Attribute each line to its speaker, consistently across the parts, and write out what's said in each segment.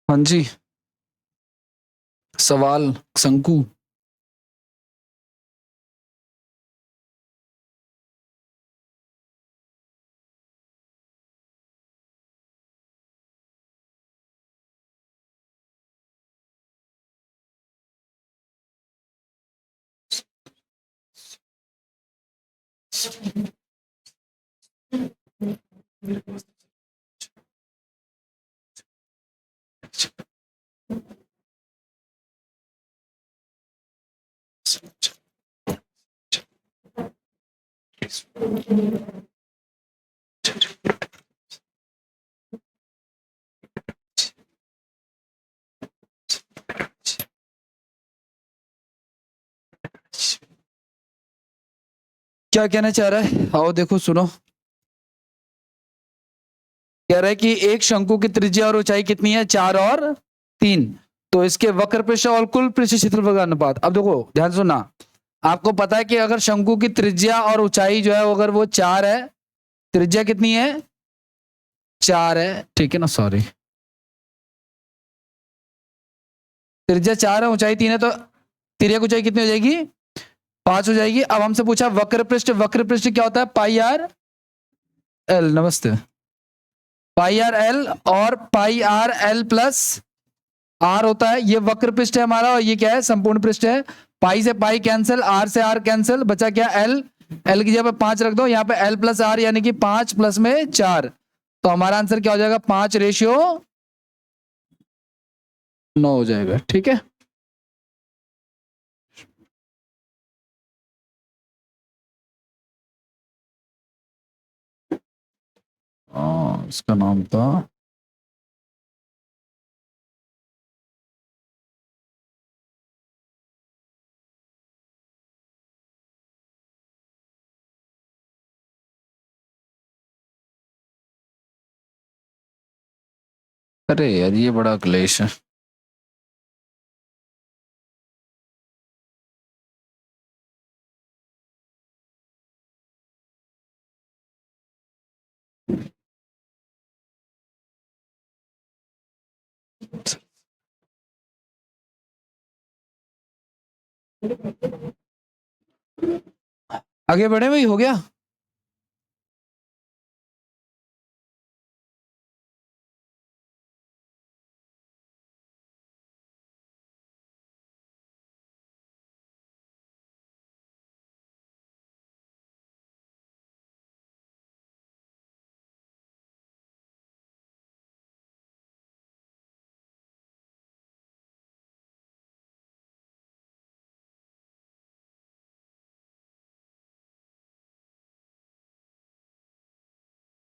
Speaker 1: हाँ जी, सवाल शंकु। क्या कहना चाह रहा है? आओ देखो सुनो। कह रहा है कि एक शंकु की त्रिज्या और ऊंचाई कितनी है? 4 और 3। तो इसके वक्र पृष्ठ और कुल पृष्ठ क्षेत्रफल का अनुपात। अब देखो ध्यान से सुनना। आपको पता है कि अगर शंकु की त्रिज्या और ऊंचाई जो है अगर वो 4 है, त्रिज्या कितनी है? 4 है, ठीक है ना? सॉरी, त्रिज्या 4 है, ऊंचाई 3 है, तो तिर्यक ऊंचाई कितनी हो जाएगी? 5 हो जाएगी। अब हमसे पूछा वक्र पृष्ठ। वक्र पृष्ठ क्या होता है? पाई आर एल। नमस्ते। पाई आर एल और पाई आर एल प्लस आर होता है। ये वक्र पृष्ठ है हमारा और ये क्या है? संपूर्ण पृष्ठ है। पाई से पाई कैंसिल, आर से आर कैंसिल, बचा क्या? एल। एल की जगह पे 5 रख दो, यहाँ पे एल प्लस आर यानी कि 5 प्लस में 4। तो हमारा आंसर क्या हो जाएगा? 5:9 हो जाएगा। ठीक है, इसका नाम था अरे यार ये बड़ा क्लेश है। आगे बढ़े भाई, हो गया?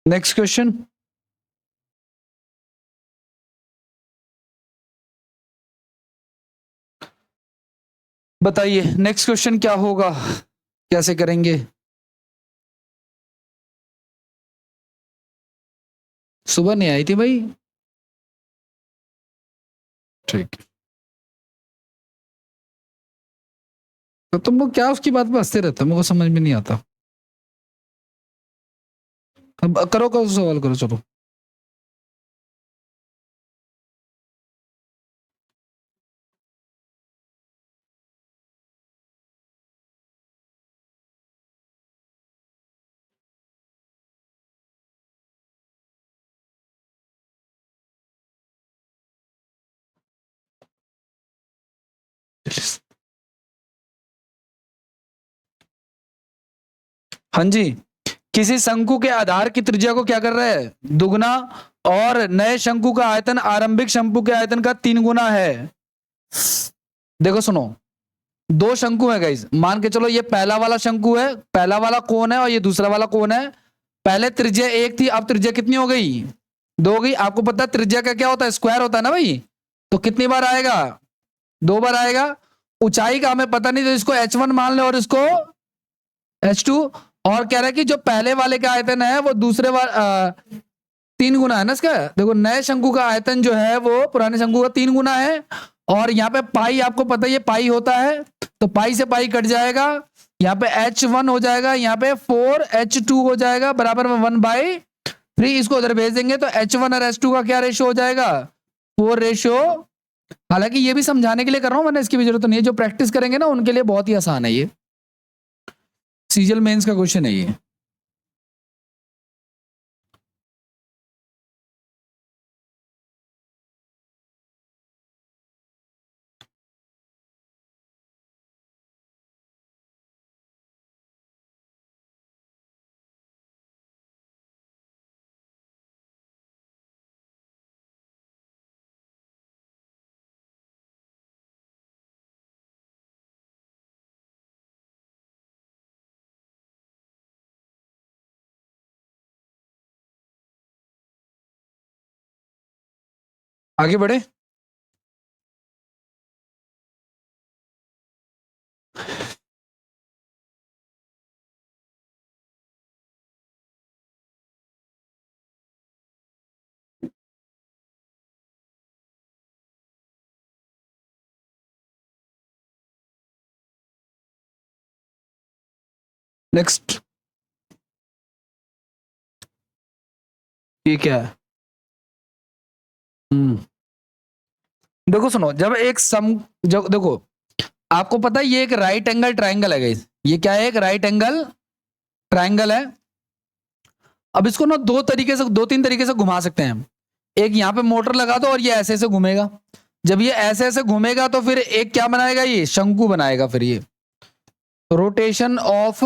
Speaker 1: Next question. बताइए नेक्स्ट क्वेश्चन क्या होगा, कैसे करेंगे? सुबह नहीं आई थी भाई। ठीक, तो तुम लोग क्या उसकी बात पे हंसते रहते हो? मुझे समझ में नहीं आता। अब करो करो सवाल करो, चलो। हाँ जी, किसी शंकु के आधार की त्रिज्या को क्या कर रहा है? दुगना, और नए शंकु का आयतन आरंभिक शंकु के आयतन का 3 गुना है। देखो सुनो, दो शंकु है गाइस, मान के चलो ये पहला वाला शंकु है, पहला वाला कोण है, और ये दूसरा वाला कोण है। पहले त्रिज्या 1 थी, अब त्रिज्या कितनी हो गई? 2 हो गई। आपको पता है त्रिज्या का क्या होता है? स्क्वायर होता है ना भाई। तो कितनी बार आएगा? 2 बार आएगा। ऊंचाई का हमें पता नहीं, तो इसको h1 मान ले और इसको h2। और कह रहा है कि जो पहले वाले का आयतन है वो दूसरे वाले 3 गुना है ना इसका। देखो नए शंकु का आयतन जो है वो पुराने शंकु का 3 गुना है। और यहाँ पे पाई आपको पता है ये पाई होता है, तो पाई से पाई कट जाएगा। यहाँ पे h1 हो जाएगा, यहाँ पे 4h2 हो जाएगा, बराबर में 1/3। इसको उधर भेज देंगे तो h1 और h2 का क्या रेशियो हो जाएगा? 4 रेशियो, हालांकि ये भी समझाने के लिए कर रहा हूं, मैंने इसकी भी जरूरत नहीं है, जो प्रैक्टिस करेंगे ना उनके लिए बहुत ही आसान है ये, सीजल मेंस का क्वेश्चन है ये। आगे बढ़े। नेक्स्ट, ये क्या है? देखो सुनो, जब एक सम, जब देखो आपको पता है ये एक राइट एंगल ट्राइंगल है गाइस, ये क्या है? एक राइट एंगल ट्राइंगल है। अब इसको ना दो तरीके से, 2-3 तरीके से घुमा सकते हैं हम। एक यहां पे मोटर लगा दो और ये ऐसे ऐसे घूमेगा। जब ये ऐसे ऐसे घूमेगा तो फिर एक क्या बनाएगा? ये शंकु बनाएगा। फिर ये रोटेशन ऑफ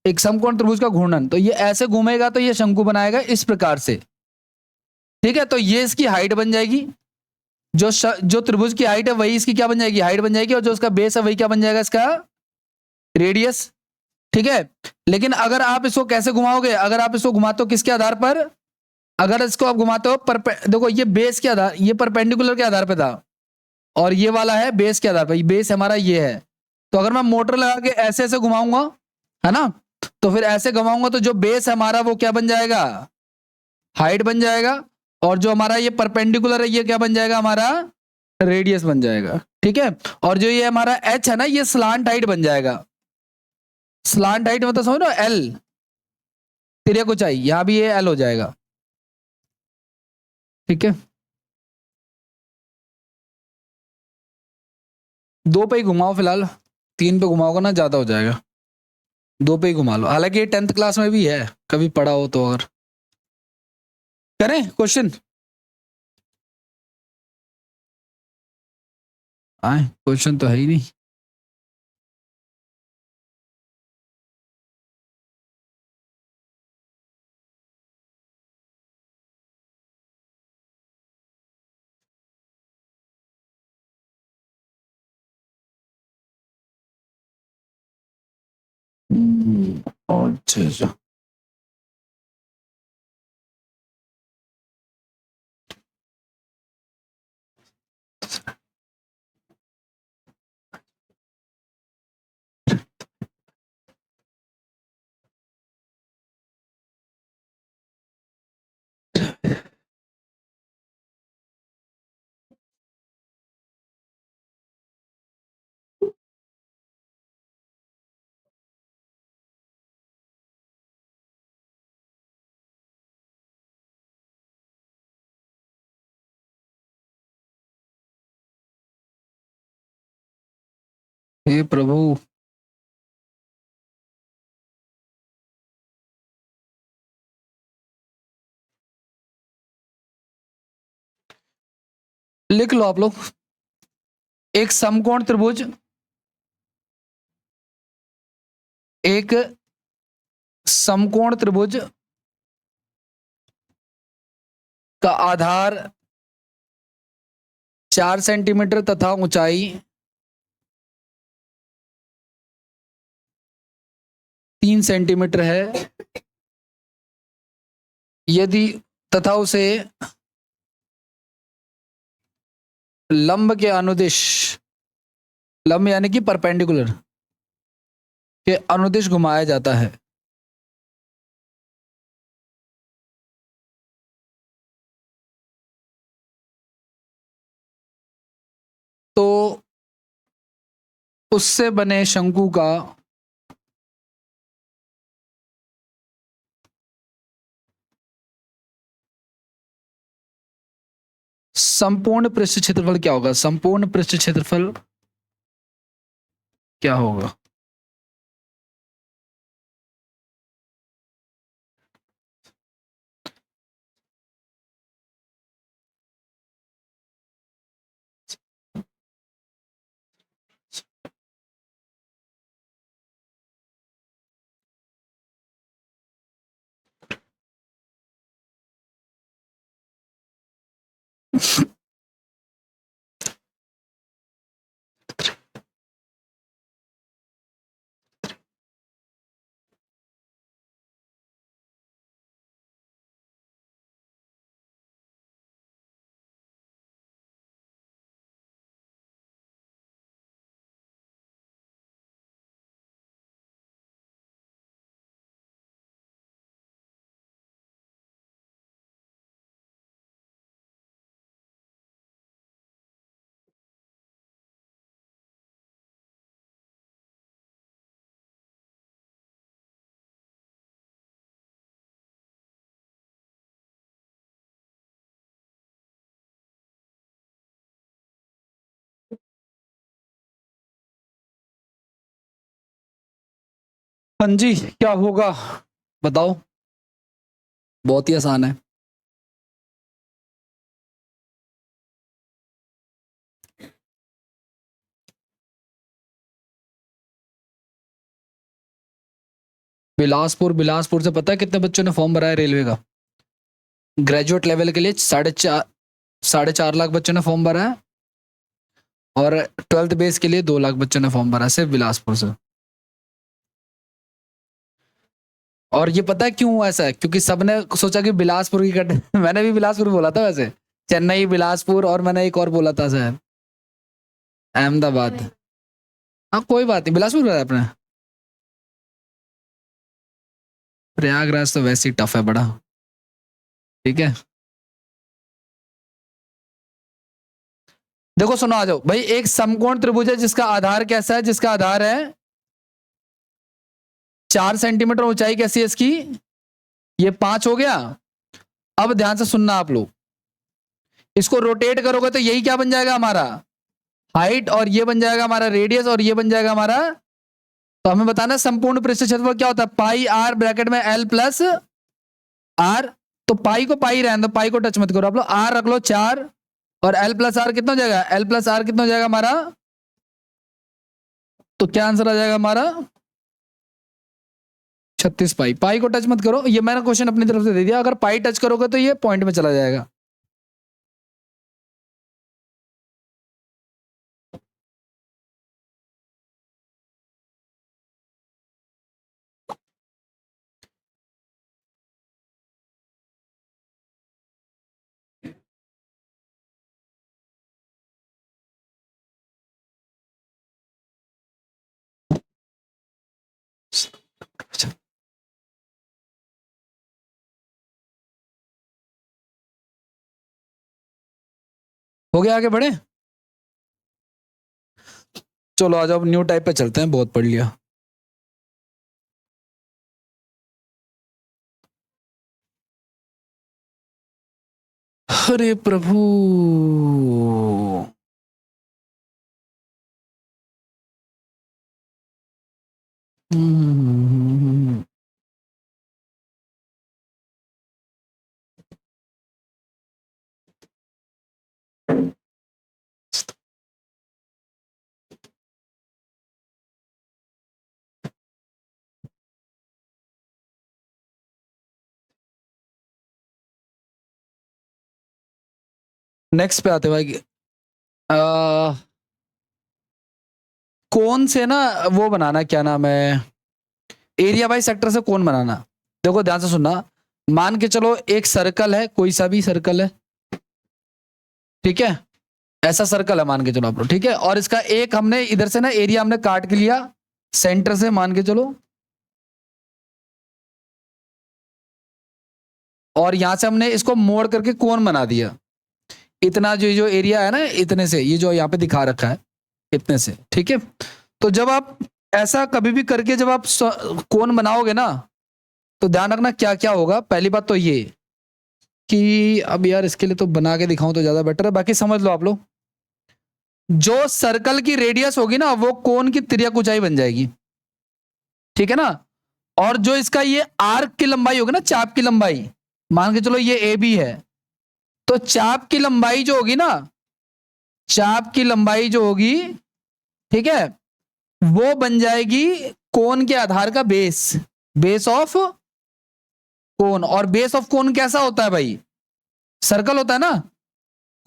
Speaker 1: एक समकोण त्रिभुज का घूर्णन, तो ये ऐसे घूमेगा तो ये शंकु बनाएगा इस प्रकार से। ठीक है, तो ये इसकी हाइट बन जाएगी। जो त्रिभुज की हाइट है वही इसकी क्या बन जाएगी? हाइट बन जाएगी। और जो इसका बेस है वही क्या बन जाएगा? इसका रेडियस। ठीक है, लेकिन अगर आप इसको कैसे घुमाओगे? अगर आप इसको घुमाते हो किसके आधार पर? अगर इसको आप घुमाते हो देखो ये बेस के आधार, ये परपेंडिकुलर के आधार पर था, और ये वाला है बेस के आधार पर। बेस हमारा ये है। तो अगर मैं मोटर लगा के ऐसे ऐसे घुमाऊंगा, है ना, तो फिर ऐसे घुमाऊंगा तो जो बेस है हमारा वो क्या बन जाएगा? हाइट बन जाएगा। और जो हमारा ये परपेंडिकुलर है ये क्या बन जाएगा? हमारा रेडियस बन जाएगा। ठीक है, और जो ये हमारा एच है ना, ये स्लांट हाइट बन जाएगा। स्लांट हाइट मतलब समझ लो, एल तिर्यक ऊंचाई, यहां भी ये एल हो जाएगा। ठीक है, 2 पे ही घुमाओ फिलहाल, 3 पे घुमाओगे ना ज्यादा हो जाएगा। 2 पे ही घुमा लो, हालांकि ये 10th क्लास में भी है, कभी पढ़ा हो तो। अगर करें क्वेश्चन, आए क्वेश्चन तो है ही नहीं। अच्छा अच्छा, हे प्रभु। लिख लो आप लोग, एक समकोण त्रिभुज, एक समकोण त्रिभुज का आधार 4 सेंटीमीटर तथा ऊंचाई 3 सेंटीमीटर है, यदि तथा उसे लंब के अनुदिश, लंब यानी कि परपेंडिकुलर के अनुदिश घुमाया जाता है, तो उससे बने शंकु का संपूर्ण पृष्ठ क्षेत्रफल क्या होगा? संपूर्ण पृष्ठ क्षेत्रफल क्या होगा? हाँ जी, क्या होगा बताओ? बहुत ही आसान है। बिलासपुर से पता है कितने बच्चों ने फॉर्म भरा है रेलवे का? ग्रेजुएट लेवल के लिए 4.5 लाख बच्चों ने फॉर्म भरा है, और 12th बेस के लिए 2 लाख बच्चों ने फॉर्म भरा है सिर्फ बिलासपुर से। और ये पता है क्यों ऐसा है? क्योंकि सबने सोचा कि बिलासपुर की कट मैंने भी बिलासपुर बोला था वैसे, चेन्नई, बिलासपुर, और मैंने एक और बोला था शायद अहमदाबाद। हाँ कोई बात नहीं, बिलासपुर बोला आपने। प्रयागराज तो वैसे ही टफ है बड़ा। ठीक है, देखो सुनो, आ जाओ भाई। एक समकोण त्रिभुज है जिसका आधार कैसा है? जिसका आधार है 4 सेंटीमीटर, ऊंचाई कैसी है इसकी? ये 5 हो गया। अब ध्यान से सुनना आप लोग, इसको रोटेट करोगे तो यही क्या बन जाएगा हमारा? हाइट, और ये बन जाएगा हमारा रेडियस, और ये बन जाएगा हमारा। तो हमें बताना संपूर्ण पृष्ठ क्षेत्रफल क्या होता है? पाई आर ब्रैकेट में एल प्लस आर। तो पाई को पाई रहने दो, पाई को टच मत करो आप लोग। आर रख लो 4, और एल प्लस आर कितना हो जाएगा? एल प्लस आर कितना हो जाएगा हमारा? तो क्या आंसर आ जाएगा हमारा? 36 पाई। पाई को टच मत करो, ये मैंने क्वेश्चन अपनी तरफ से दे दिया। अगर पाई टच करोगे तो ये पॉइंट में चला जाएगा। हो गया, आगे बढ़े? चलो आ जाओ, न्यू टाइप पे चलते हैं, बहुत पढ़ लिया। अरे प्रभु, नेक्स्ट पे आते भाई। कौन से ना वो बनाना, क्या नाम है, एरिया बाई सेक्टर से कौन बनाना। देखो ध्यान से सुनना, मान के चलो एक सर्कल है, कोई सा भी सर्कल है, ठीक है, ऐसा सर्कल है मान के चलो आप लोग, ठीक है। और इसका एक हमने इधर से ना एरिया हमने काट के लिया सेंटर से, मान के चलो, और यहां से हमने इसको मोड़ करके कोण बना दिया। इतना जो एरिया है ना, इतने से, ये जो यहाँ पे दिखा रखा है, इतने से, ठीक है। तो जब आप ऐसा कभी भी करके जब आप कोण बनाओगे ना, तो ध्यान रखना क्या क्या होगा। पहली बात तो ये कि अब यार इसके लिए तो बना के दिखाऊं तो ज्यादा बेटर है, बाकी समझ लो आप लोग। जो सर्कल की रेडियस होगी ना वो कोन की तिर्यक ऊंचाई बन जाएगी, ठीक है ना। और जो इसका ये आर्क की लंबाई होगी ना, चाप की लंबाई, मान के चलो ये ए बी है, तो चाप की लंबाई जो होगी ना, चाप की लंबाई जो होगी, ठीक है, वो बन जाएगी कोन के आधार का बेस, बेस ऑफ कोन। और बेस ऑफ कोन कैसा होता है भाई, सर्कल होता है ना।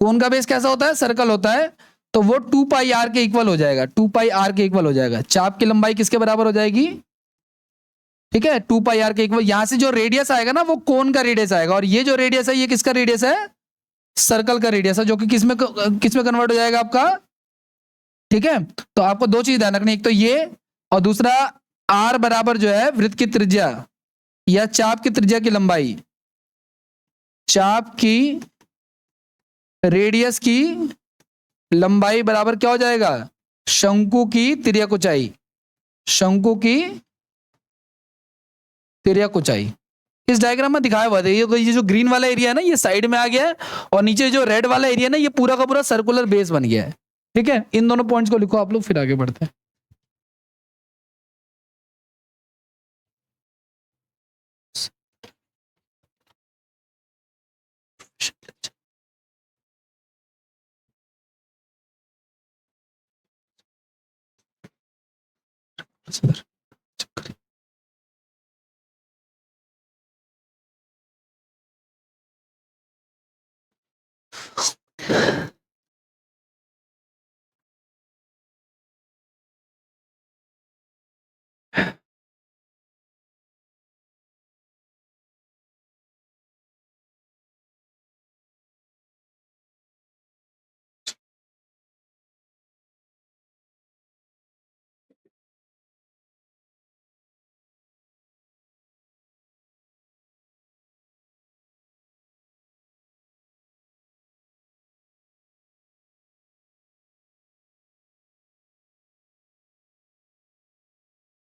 Speaker 1: कोन का बेस कैसा होता है, सर्कल होता है। तो वो 2 पाई आर के इक्वल हो जाएगा, 2 पाई आर के इक्वल हो जाएगा। चाप की लंबाई किसके बराबर हो जाएगी, ठीक है, 2 पाई आर के इक्वल। यहां से जो रेडियस आएगा ना वो कोन का रेडियस आएगा, और ये जो रेडियस है ये किसका रेडियस है, सर्कल का रेडियस है, जो कि किसमें किसमें कन्वर्ट हो जाएगा आपका, ठीक है। तो आपको दो चीज ध्यान रखनी, एक तो ये, और दूसरा आर बराबर जो है वृत्त की त्रिज्या या चाप की त्रिज्या की लंबाई, चाप की रेडियस की लंबाई बराबर क्या हो जाएगा, शंकु की तिर्यक ऊंचाई, शंकु की तिर्यक ऊंचाई। इस डायग्राम में दिखाया हुआ है, ये जो ग्रीन वाला एरिया है ना ये साइड में आ गया है, और नीचे जो रेड वाला एरिया है ना ये पूरा का पूरा सर्कुलर बेस बन गया है, ठीक है। इन दोनों पॉइंट्स को लिखो आप लोग, फिर आगे बढ़ते हैं।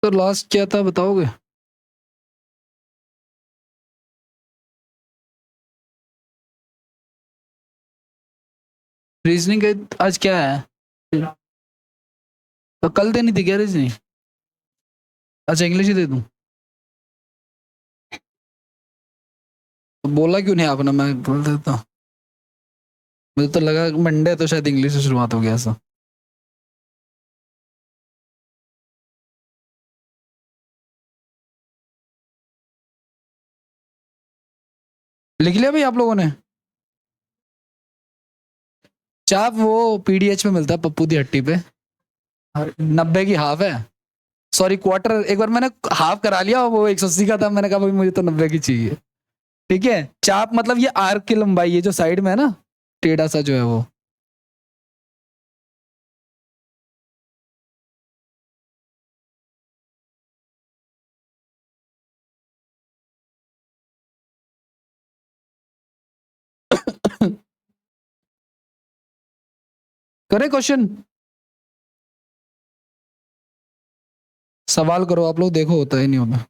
Speaker 1: तो लास्ट क्या था बताओगे। रीजनिंग आज क्या है, तो कल देनी थी क्या रीजनिंग। अच्छा इंग्लिश ही दे दूं, तो बोला क्यों नहीं आपने, मैं बोल देता। मुझे तो लगा मंडे तो शायद इंग्लिश से शुरुआत हो गया ऐसा। लिख लिया भाई आप लोगों ने। चाप वो पीडीएच में मिलता है पप्पू दी हट्टी पे, 90 की हाफ है, सॉरी क्वार्टर। एक बार मैंने हाफ करा लिया, वो 180 का था, मैंने कहा भाई मुझे तो 90 की चाहिए, ठीक है। चाप मतलब ये आर्क की लंबाई है जो साइड में है ना, टेढ़ा सा जो है वो। करे क्वेश्चन, सवाल करो आप लोग, देखो होता है नहीं होता।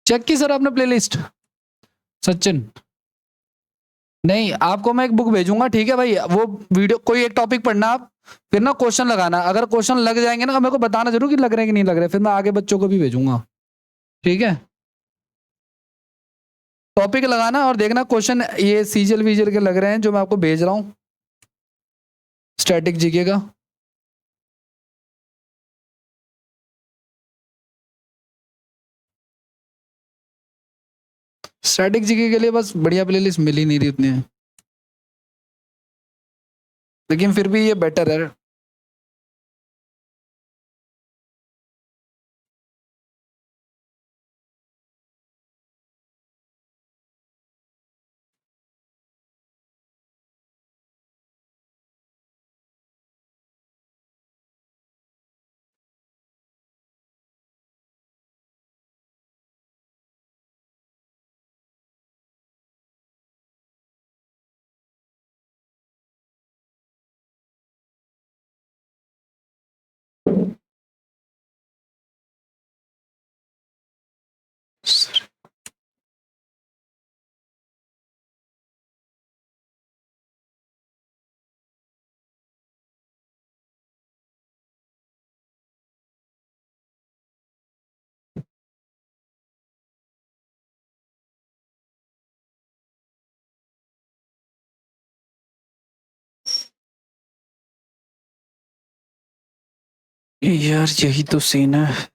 Speaker 1: चेक की सर आपने प्लेलिस्ट, सचिन। नहीं आपको मैं एक बुक भेजूंगा, ठीक है भाई, वो वीडियो कोई एक टॉपिक पढ़ना आप, फिर ना क्वेश्चन लगाना, अगर क्वेश्चन लग जाएंगे ना मेरे को बताना जरूर कि लग रहे हैं कि नहीं लग रहे, फिर मैं आगे बच्चों को भी भेजूंगा, ठीक है। टॉपिक लगाना और देखना क्वेश्चन ये सीजल वीजल के लग रहे हैं जो मैं आपको भेज रहा हूँ, स्टैटिक जीके का। स्टैटिक जीके के लिए बस बढ़िया प्लेलिस्ट मिल ही नहीं रही उतनी, लेकिन फिर भी ये बेटर है। यार यही तो सीन है।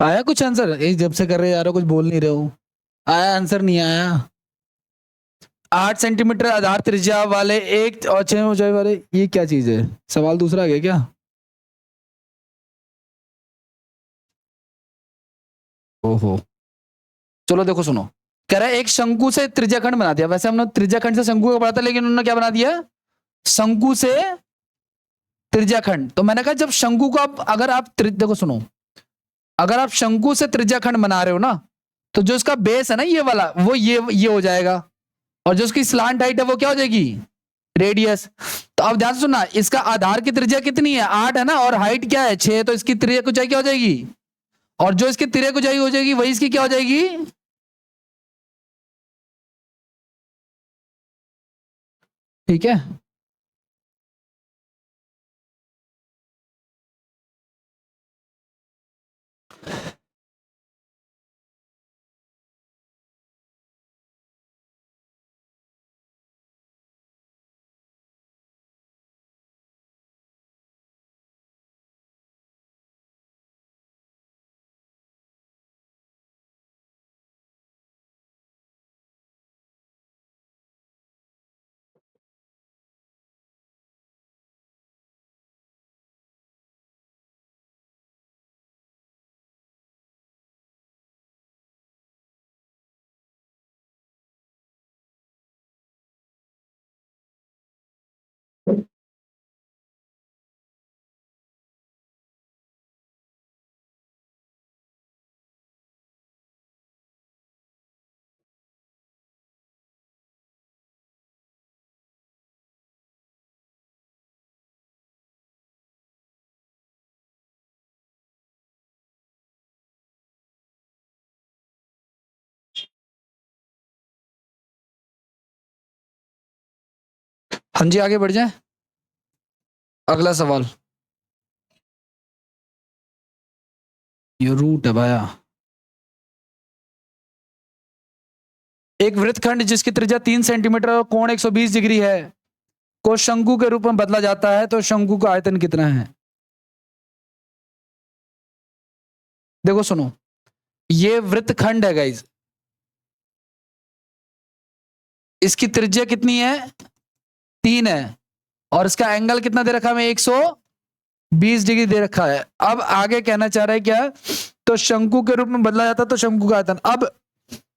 Speaker 1: आया कुछ आंसर? जब से कर रहे यार कुछ बोल नहीं रहे हो। आया आंसर? नहीं आया। 8 सेंटीमीटर आधार त्रिज्या वाले एक और 6 ऊंचाई वाले, ये क्या चीज है? सवाल दूसरा आ गया क्या? ओहो। चलो देखो सुनो, कह रहा है एक शंकु से त्रिज्याखंड बना दिया। वैसे हमने त्रिज्याखंड से शंकु का पढ़ा था, लेकिन उन्होंने क्या बना दिया? शंकु से त्रिज्याखंड। तो मैंने कहा जब शंकु को अगर आप देखो सुनो, अगर आप शंकु से त्रिज्याखंड बना रहे हो ना, तो जो इसका बेस है ना ये वाला, वो ये हो जाएगा, और जो उसकी स्लांट हाइट है वो क्या हो जाएगी? रेडियस। तो अब ध्यान से सुनना, इसका आधार की त्रिज्या कितनी है? 8 है ना, और हाइट क्या है? 6। तो इसकी त्रिज्या ऊंचाई क्या हो जाएगी? और जो इसकी त्रिज्या ऊंचाई हो जाएगी वही इसकी क्या हो जाएगी? ठीक है। हाँ जी, आगे बढ़ जाए। अगला सवाल, ये रूट है भाया। एक वृत्तखंड जिसकी त्रिज्या 3 सेंटीमीटर और कोण 120 डिग्री है को शंकु के रूप में बदला जाता है, तो शंकु का आयतन कितना है? देखो सुनो, ये वृत्तखंड है गाइज, इसकी त्रिज्या कितनी है? 3 है, और इसका एंगल कितना दे रखा है? 120 डिग्री दे रखा है। अब आगे कहना चाह रहा है क्या? तो शंकु के रूप में बदला जाता है, तो शंकु का आयतन। अब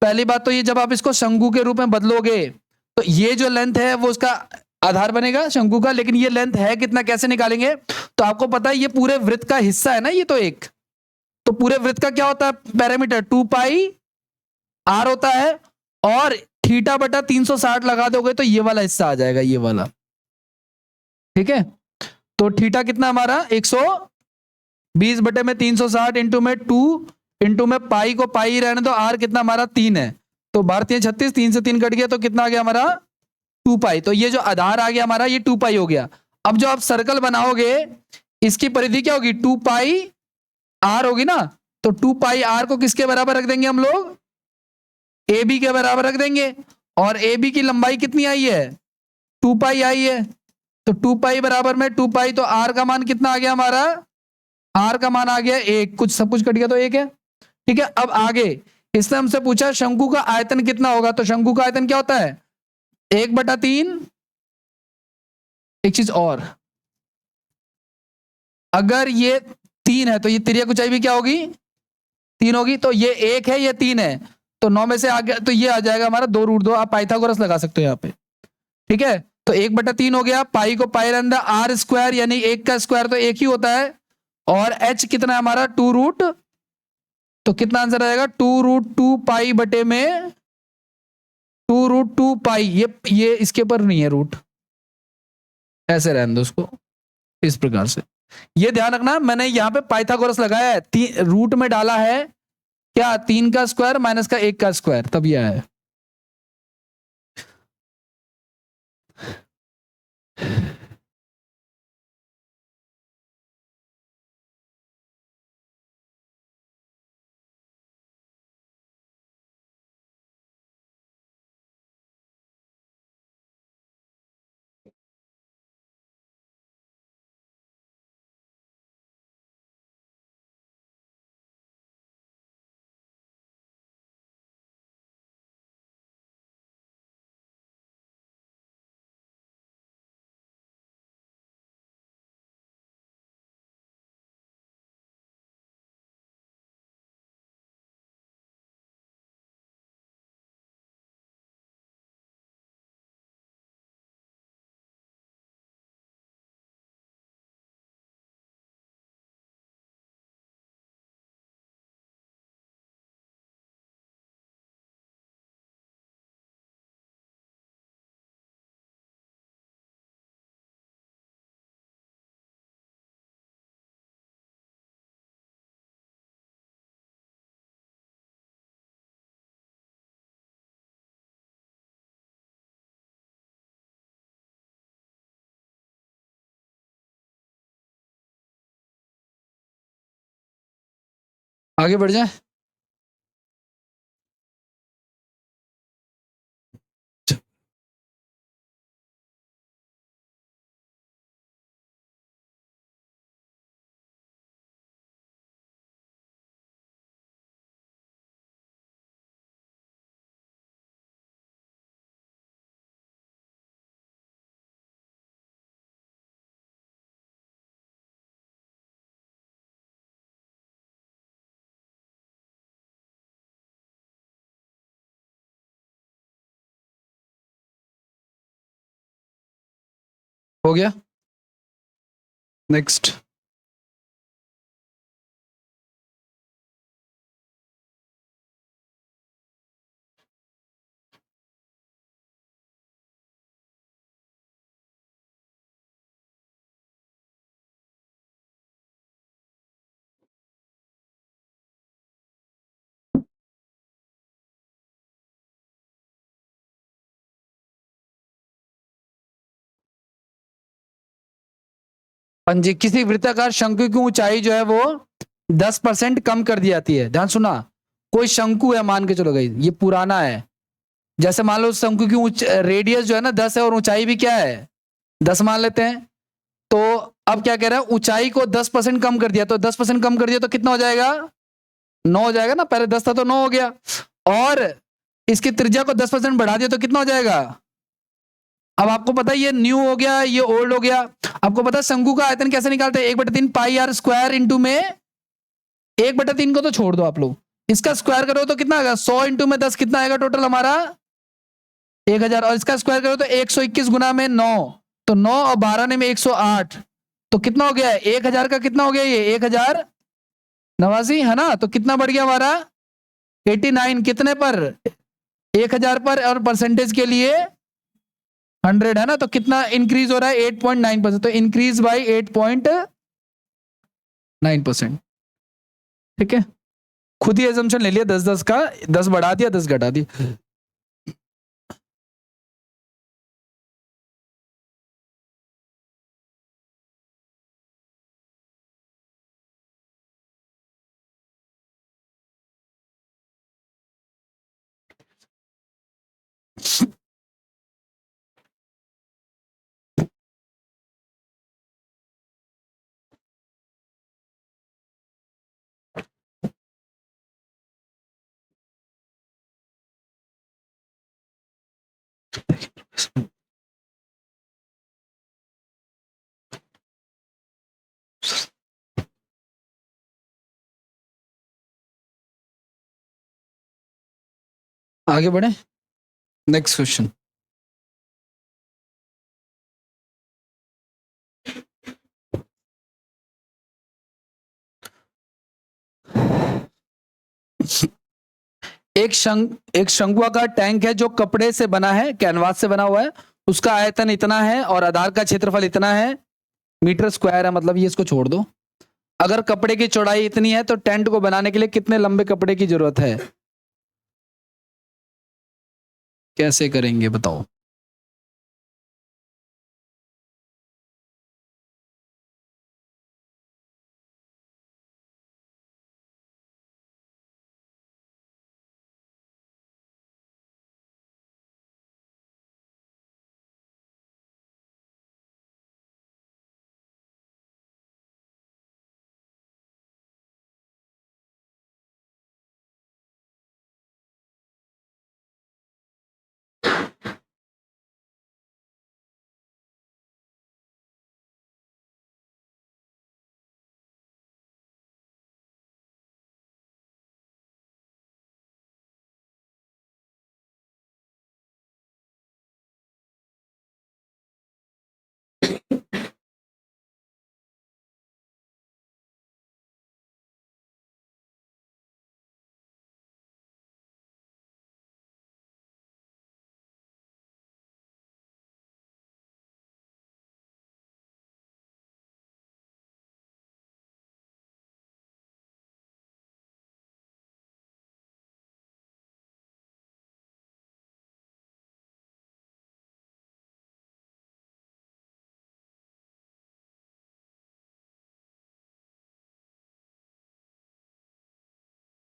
Speaker 1: पहली बात तो ये, जब आप इसको शंकु के रूप में बदलोगे तो ये जो लेंथ है वो उसका आधार बनेगा शंकु का, लेकिन ये लेंथ है कितना, कैसे निकालेंगे? तो आपको पता है ये पूरे वृत्त का हिस्सा है ना, ये तो एक, तो पूरे वृत्त का क्या होता है पैरामीटर? 2 पाई आर होता है, और थीटा बटा 360 लगा दोगे तो ये वाला हिस्सा आ जाएगा, ये वाला। ठीक है, तो थीटा कितना हमारा? 20/360 इंटू में 2 इंटू में पाई को पाई रहने दो, आर कितना हमारा 3 है, तो भारतीय 36, 3 से 3 कट गया तो कितना आ गया हमारा 2 पाई। तो ये जो आधार आ गया हमारा ये 2 पाई हो गया। अब जो आप सर्कल बनाओगे इसकी परिधि क्या होगी, 2 पाई आर होगी ना, तो 2 पाई आर को किसके बराबर रख देंगे हम लोग, ए बी के बराबर रख देंगे। और ए बी की लंबाई कितनी आई है, 2 पाई आई है, तो 2 पाई बराबर में 2 पाई, तो आर का मान कितना आ गया हमारा, आर का मान आ गया 1, कुछ सब कुछ कट गया तो 1 है। ठीक है, अब आगे इसने हमसे पूछा शंकु का आयतन कितना होगा, तो शंकु का आयतन क्या होता है 1/3। एक चीज और, अगर ये 3 है तो ये तिर्यक ऊंचाई भी क्या होगी 3 होगी, तो ये 1 है ये 3 है, तो 9 में से आ गया तो ये आ जाएगा हमारा 2√2। आप पाइथागोरस लगा सकते हो यहाँ पे। ठीक है, तो 1/3 हो गया, पाई को पाई रहने आर स्क्वायर यानी 1 का स्क्वायर तो 1 ही होता है, और h कितना है हमारा 2 तो कितना आंसर आएगा 2√2 पाई बटे में 2√2 पाई। ये इसके ऊपर नहीं है रूट, ऐसे रहने दो उसको इस प्रकार से। ये ध्यान रखना मैंने यहाँ पे पाइथागोरस लगाया है, रूट में डाला है क्या 3 का स्क्वायर माइनस का 1 का स्क्वायर, तब यह है। आगे बढ़ जाए। हो गया, नेक्स्ट। पंजे किसी वृत्ताकार शंकु की ऊंचाई जो है वो 10% कम कर दी जाती है। ध्यान सुना, कोई शंकु है मान के चलो गई, ये पुराना है, जैसे मान लो शंकु की रेडियस जो है ना 10 है और ऊंचाई भी क्या है 10 मान लेते हैं, तो अब क्या कह रहा है ऊंचाई को 10% कम कर दिया, तो 10% कम कर दिया तो कितना हो जाएगा 9 हो जाएगा ना, पहले 10 था तो 9 हो गया, और इसकी त्रिज्या को 10% बढ़ा दिया तो कितना हो जाएगा। अब आपको पता है ये न्यू हो गया ये ओल्ड हो गया। आपको पता है शंकु का आयतन कैसे निकालते हैं, 1/3 पाई आर स्क्वायर इंटू में 1/3 को तो छोड़ दो आप लोग, इसका स्क्वायर करो तो कितना आएगा 100 इंटू में 10 कितना आएगा टोटल हमारा 1000, और इसका स्क्वायर करो तो 121 गुना में 9, तो 9 और 12 ने में 108, तो कितना हो गया 1000 का कितना हो गया ये 1089 है ना, तो कितना बढ़ गया हमारा 89, कितने पर 1000 पर, और परसेंटेज के लिए 100 है ना, तो कितना इंक्रीज हो रहा है 8.9%, तो इंक्रीज बाई 8.9%। 9%। ठीक है, खुद ही एजम्पशन ले लिया 10 10 का, 10 बढ़ा दिया 10 घटा दिया। आगे बढ़े, नेक्स्ट क्वेश्चन। एक शंक्वाकार टैंक है जो कपड़े से बना है, कैनवास से बना हुआ है, उसका आयतन इतना है और आधार का क्षेत्रफल इतना है, मीटर स्क्वायर है, मतलब ये इसको छोड़ दो। अगर कपड़े की चौड़ाई इतनी है तो टेंट को बनाने के लिए कितने लंबे कपड़े की जरूरत है? कैसे करेंगे बताओ?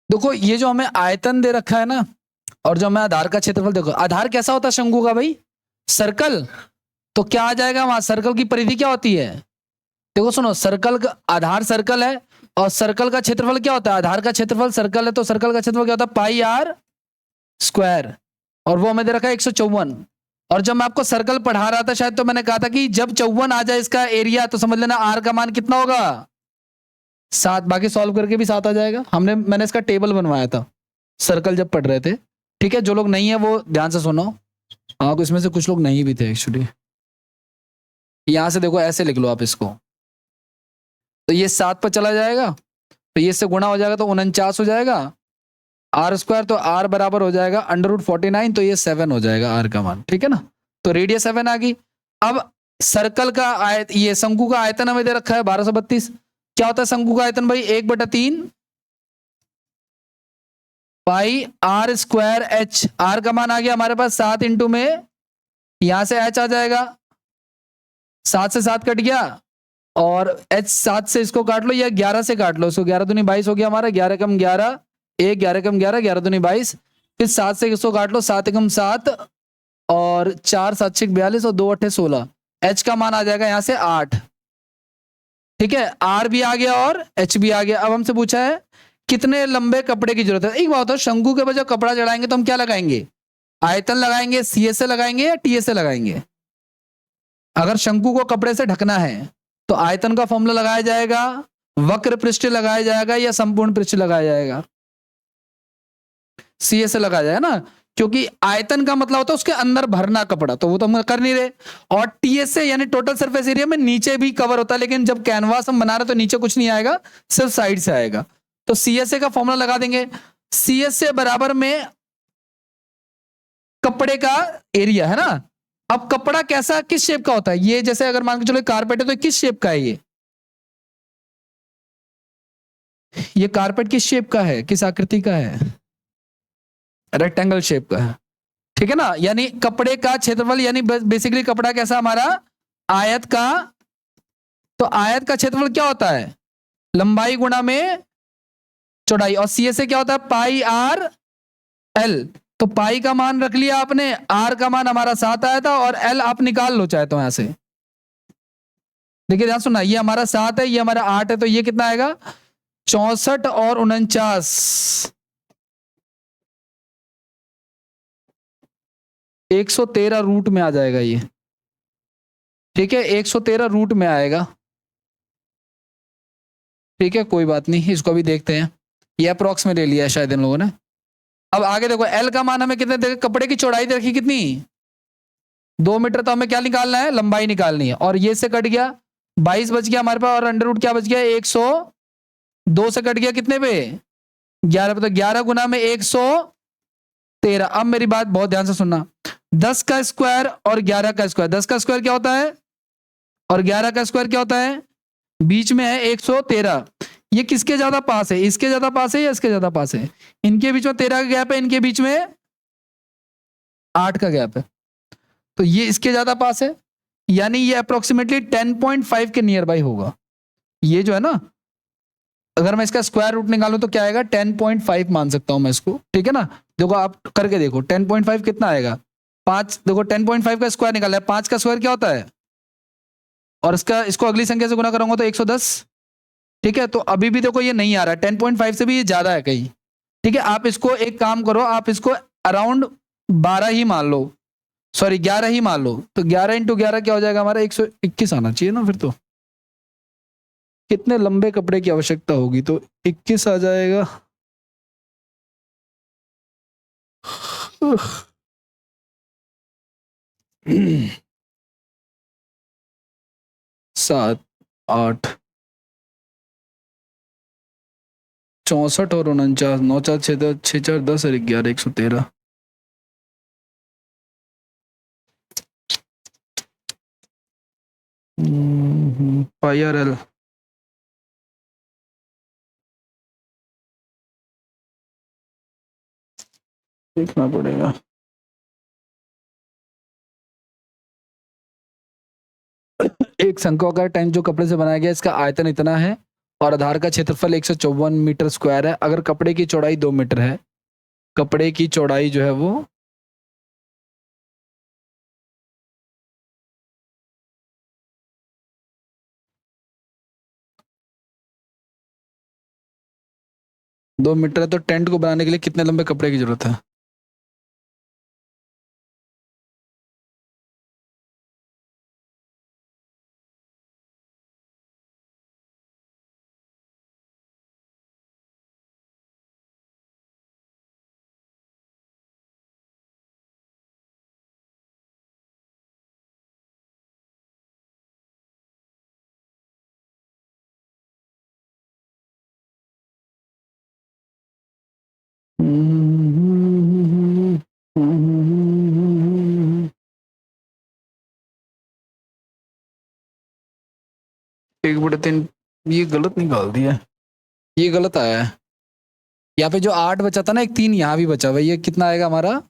Speaker 1: देखो ये जो हमें आयतन दे रखा है ना, और जो हमें आधार का क्षेत्रफल, देखो आधार कैसा होता है शंकु का भाई? सर्कल। तो क्या आ जाएगा वहां? सर्कल की परिधि क्या होती है? देखो सुनो, सर्कल का आधार सर्कल है, और सर्कल का क्षेत्रफल क्या होता है? आधार का क्षेत्रफल सर्कल है, तो सर्कल का क्षेत्रफल क्या होता है? पाई आर स्क्वायर, और वो हमें दे रखा है 154। और जब मैं आपको सर्कल पढ़ा रहा था शायद, तो मैंने कहा था कि जब 54 आ जाए इसका एरिया, तो समझ लेना आर का मान कितना होगा? 7। बाकी सॉल्व करके भी 7 आ जाएगा। मैंने इसका टेबल बनवाया था सर्कल जब पढ़ रहे थे। ठीक है, जो लोग नहीं है वो ध्यान से सुनो। हाँ, इसमें से कुछ लोग नहीं भी थे एक्चुअली। यहां से देखो, ऐसे लिख लो आप इसको, तो ये 7 पर चला जाएगा, तो ये इससे गुणा हो जाएगा तो 49 हो जाएगा। आर स्क्वायर, तो आर बराबर हो जाएगा √49, तो ये 7 हो जाएगा आर का मान। ठीक है ना, तो रेडियस 7 आ गई। अब सर्कल का ये शंकु का आयतन हमें दे रखा है 1232। क्या होता है शंकु का आयतन भाई? 1/3 पाई आर स्क्वायर एच। आर का मान आ गया हमारे पास 7 इंटू में, यहां से एच आ जाएगा, 7 से 7 कट गया, और एच 7 से इसको काट लो, या 11 से काट लो इसको, 11 दूनी 22 हो गया हमारा, 11 कम 11 1, 11 कम 11, 11 दूनी 22। फिर 7 से इसको काट लो, 7 कम 7, और 4 7 6 42, और 2 8 16। एच का मान आ जाएगा यहां से 8। ठीक है, आर भी आ गया और एच भी आ गया। अब हमसे पूछा है कितने लंबे कपड़े की जरूरत है। एक बात हो, शंकु के ऊपर जब कपड़ा चढ़ाएंगे तो हम क्या लगाएंगे? आयतन लगाएंगे, सीएसए लगाएंगे, या टीएसए लगाएंगे? अगर शंकु को कपड़े से ढकना है तो आयतन का फॉर्मूला लगाया जाएगा, वक्र पृष्ठ लगाया जाएगा, या संपूर्ण पृष्ठ लगाया जाएगा? सीएसए लगाया जाएगा ना, क्योंकि आयतन का मतलब होता है उसके अंदर भरना कपड़ा, तो वो तो हम कर नहीं रहे। और टीएसए यानी टोटल सरफेस एरिया में नीचे भी कवर होता है, लेकिन जब कैनवास हम बना रहे तो नीचे कुछ नहीं आएगा, सिर्फ साइड से आएगा। तो सीएसए का फॉर्मूला लगा देंगे, सीएसए बराबर में कपड़े का एरिया है ना। अब कपड़ा कैसा, किस शेप का होता है? ये जैसे अगर मान के चलो कारपेट है, तो किस शेप का है ये? ये कारपेट किस शेप का है, किस आकृति का है? रेक्टेंगल शेप का है, ठीक है ना। यानी कपड़े का क्षेत्रफल, यानी बेसिकली कपड़ा कैसा हमारा, आयत का। तो आयत का क्षेत्रफल क्या होता है, लंबाई गुणा में चौड़ाई, और सी से क्या होता है, पाई आर एल। तो पाई का मान रख लिया आपने, आर का मान हमारा 7 आया था, और एल आप निकाल लो चाहे तो यहां से। देखिए ध्यान सुनना, ये हमारा 7 है, ये हमारा 8 है, तो ये कितना आएगा, 64 और 49, 113 रूट में आ जाएगा ये, ठीक है, 113 रूट में आएगा, ठीक है, कोई बात नहीं, इसको भी देखते हैं। ये अप्रोक्स में ले लिया है शायद इन लोगों ने। अब आगे देखो, एल का मान हमें कितने दे, कपड़े की चौड़ाई दे रखी कितनी, 2 मीटर, तो हमें क्या निकालना है, लंबाई निकालनी है, और ये से कट गया 22 बच गया हमारे पास, और अंडर रूट क्या बच गया, 102 से कट गया कितने पे, 11 पे, तो 11 गुना में 113। अब मेरी बात बहुत ध्यान से सुनना, 10 का स्क्वायर और 11 का स्क्वायर, 10 का स्क्वायर क्या होता है और 11 का स्क्वायर क्या होता है, बीच में है 113। ये किसके ज्यादा पास है, इसके ज्यादा पास है या इसके ज्यादा पास है, इनके बीच में 13 का गैप है, इनके बीच में 8 का गैप है, तो ये इसके ज्यादा पास है, यानी ये अप्रोक्सीमेटली 10.5 के नियर बाई होगा। ये जो है ना, अगर मैं इसका स्क्वायर रूट निकालूं तो क्या आएगा, 10.5 मान सकता हूं मैं इसको, ठीक है ना। देखो आप करके देखो, 10.5 कितना आएगा, 5, देखो 10.5 का स्क्वायर निकाला है, 5 का स्क्वायर क्या होता है, और इसका, इसको अगली संख्या से गुना करूंगा तो 110, ठीक है। तो अभी भी देखो ये नहीं आ रहा है, 10.5 से भी ये ज्यादा है कहीं, ठीक है। आप इसको एक काम करो, आप इसको अराउंड 12 ही मान लो, सॉरी 11 ही मान लो, तो 11 इंटू 11 क्या हो जाएगा हमारा, 121 आना चाहिए ना फिर तो। कितने लंबे कपड़े की आवश्यकता होगी, तो 21 आ जाएगा। 7, 8, 64 और 49, 9 4 6 6 4 10 और 11, 113। पाई आर एल, देखना पड़ेगा। एक शंक्वाकार टैंक जो कपड़े से बनाया गया, इसका आयतन इतना है और आधार का क्षेत्रफल 154 मीटर स्क्वायर है। अगर कपड़े की चौड़ाई 2 मीटर है, कपड़े की चौड़ाई जो है वो, दो मीटर है, तो टेंट को बनाने के लिए कितने लंबे कपड़े की जरूरत है। एक बटे 3, ये गलत निकाल दिया, ये गलत आया है। यहाँ पे जो 8 बचा था ना, एक 3 यहाँ भी बचा हुआ, ये कितना आएगा हमारा,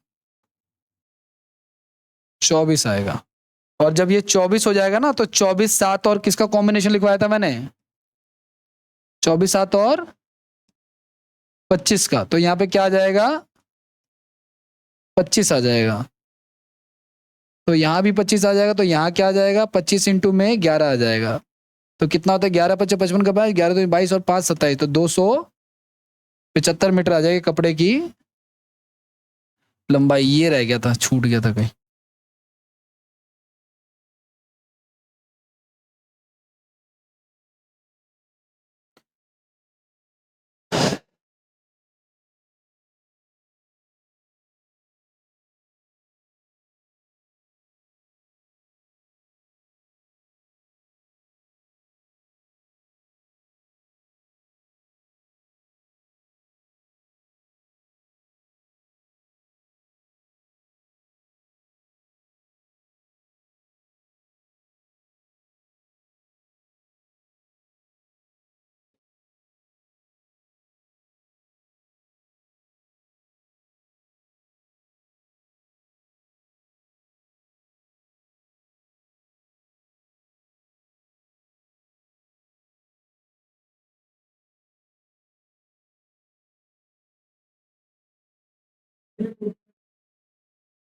Speaker 1: 24 आएगा। और जब ये 24 हो जाएगा ना, तो 24 7 और किसका कॉम्बिनेशन लिखवाया था मैंने, 24 7 और 25 का, तो यहाँ पे क्या आ जाएगा, 25 आ जाएगा। तो यहाँ भी 25 आ जाएगा, तो यहाँ क्या आ जाएगा, 25 इंटू में 11 आ जाएगा। तो कितना होता है, 11 25 55 का 22, 11 तो 22 और 5 27, तो 275 मीटर आ जाएगी कपड़े की लंबाई। ये रह गया था, छूट गया था कहीं।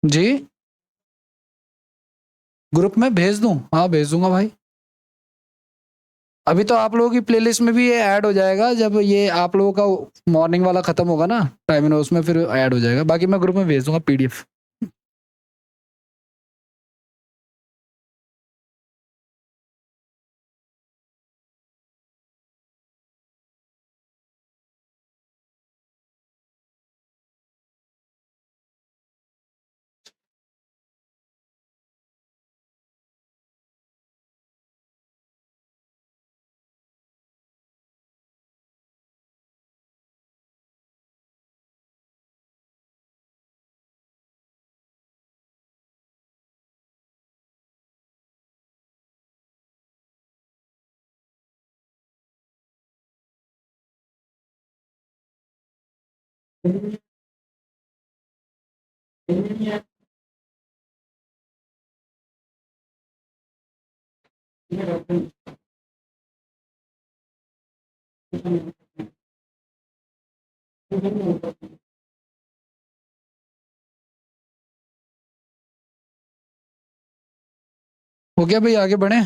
Speaker 1: जी, ग्रुप में भेज दूं? हाँ भेज दूंगा भाई। अभी तो आप लोगों की प्लेलिस्ट में भी ये ऐड हो जाएगा, जब ये आप लोगों का मॉर्निंग वाला खत्म होगा ना टाइम, उसमें फिर ऐड हो जाएगा। बाकी मैं ग्रुप में भेज दूंगा पीडीएफ। हो गया भाई, आगे बढ़े।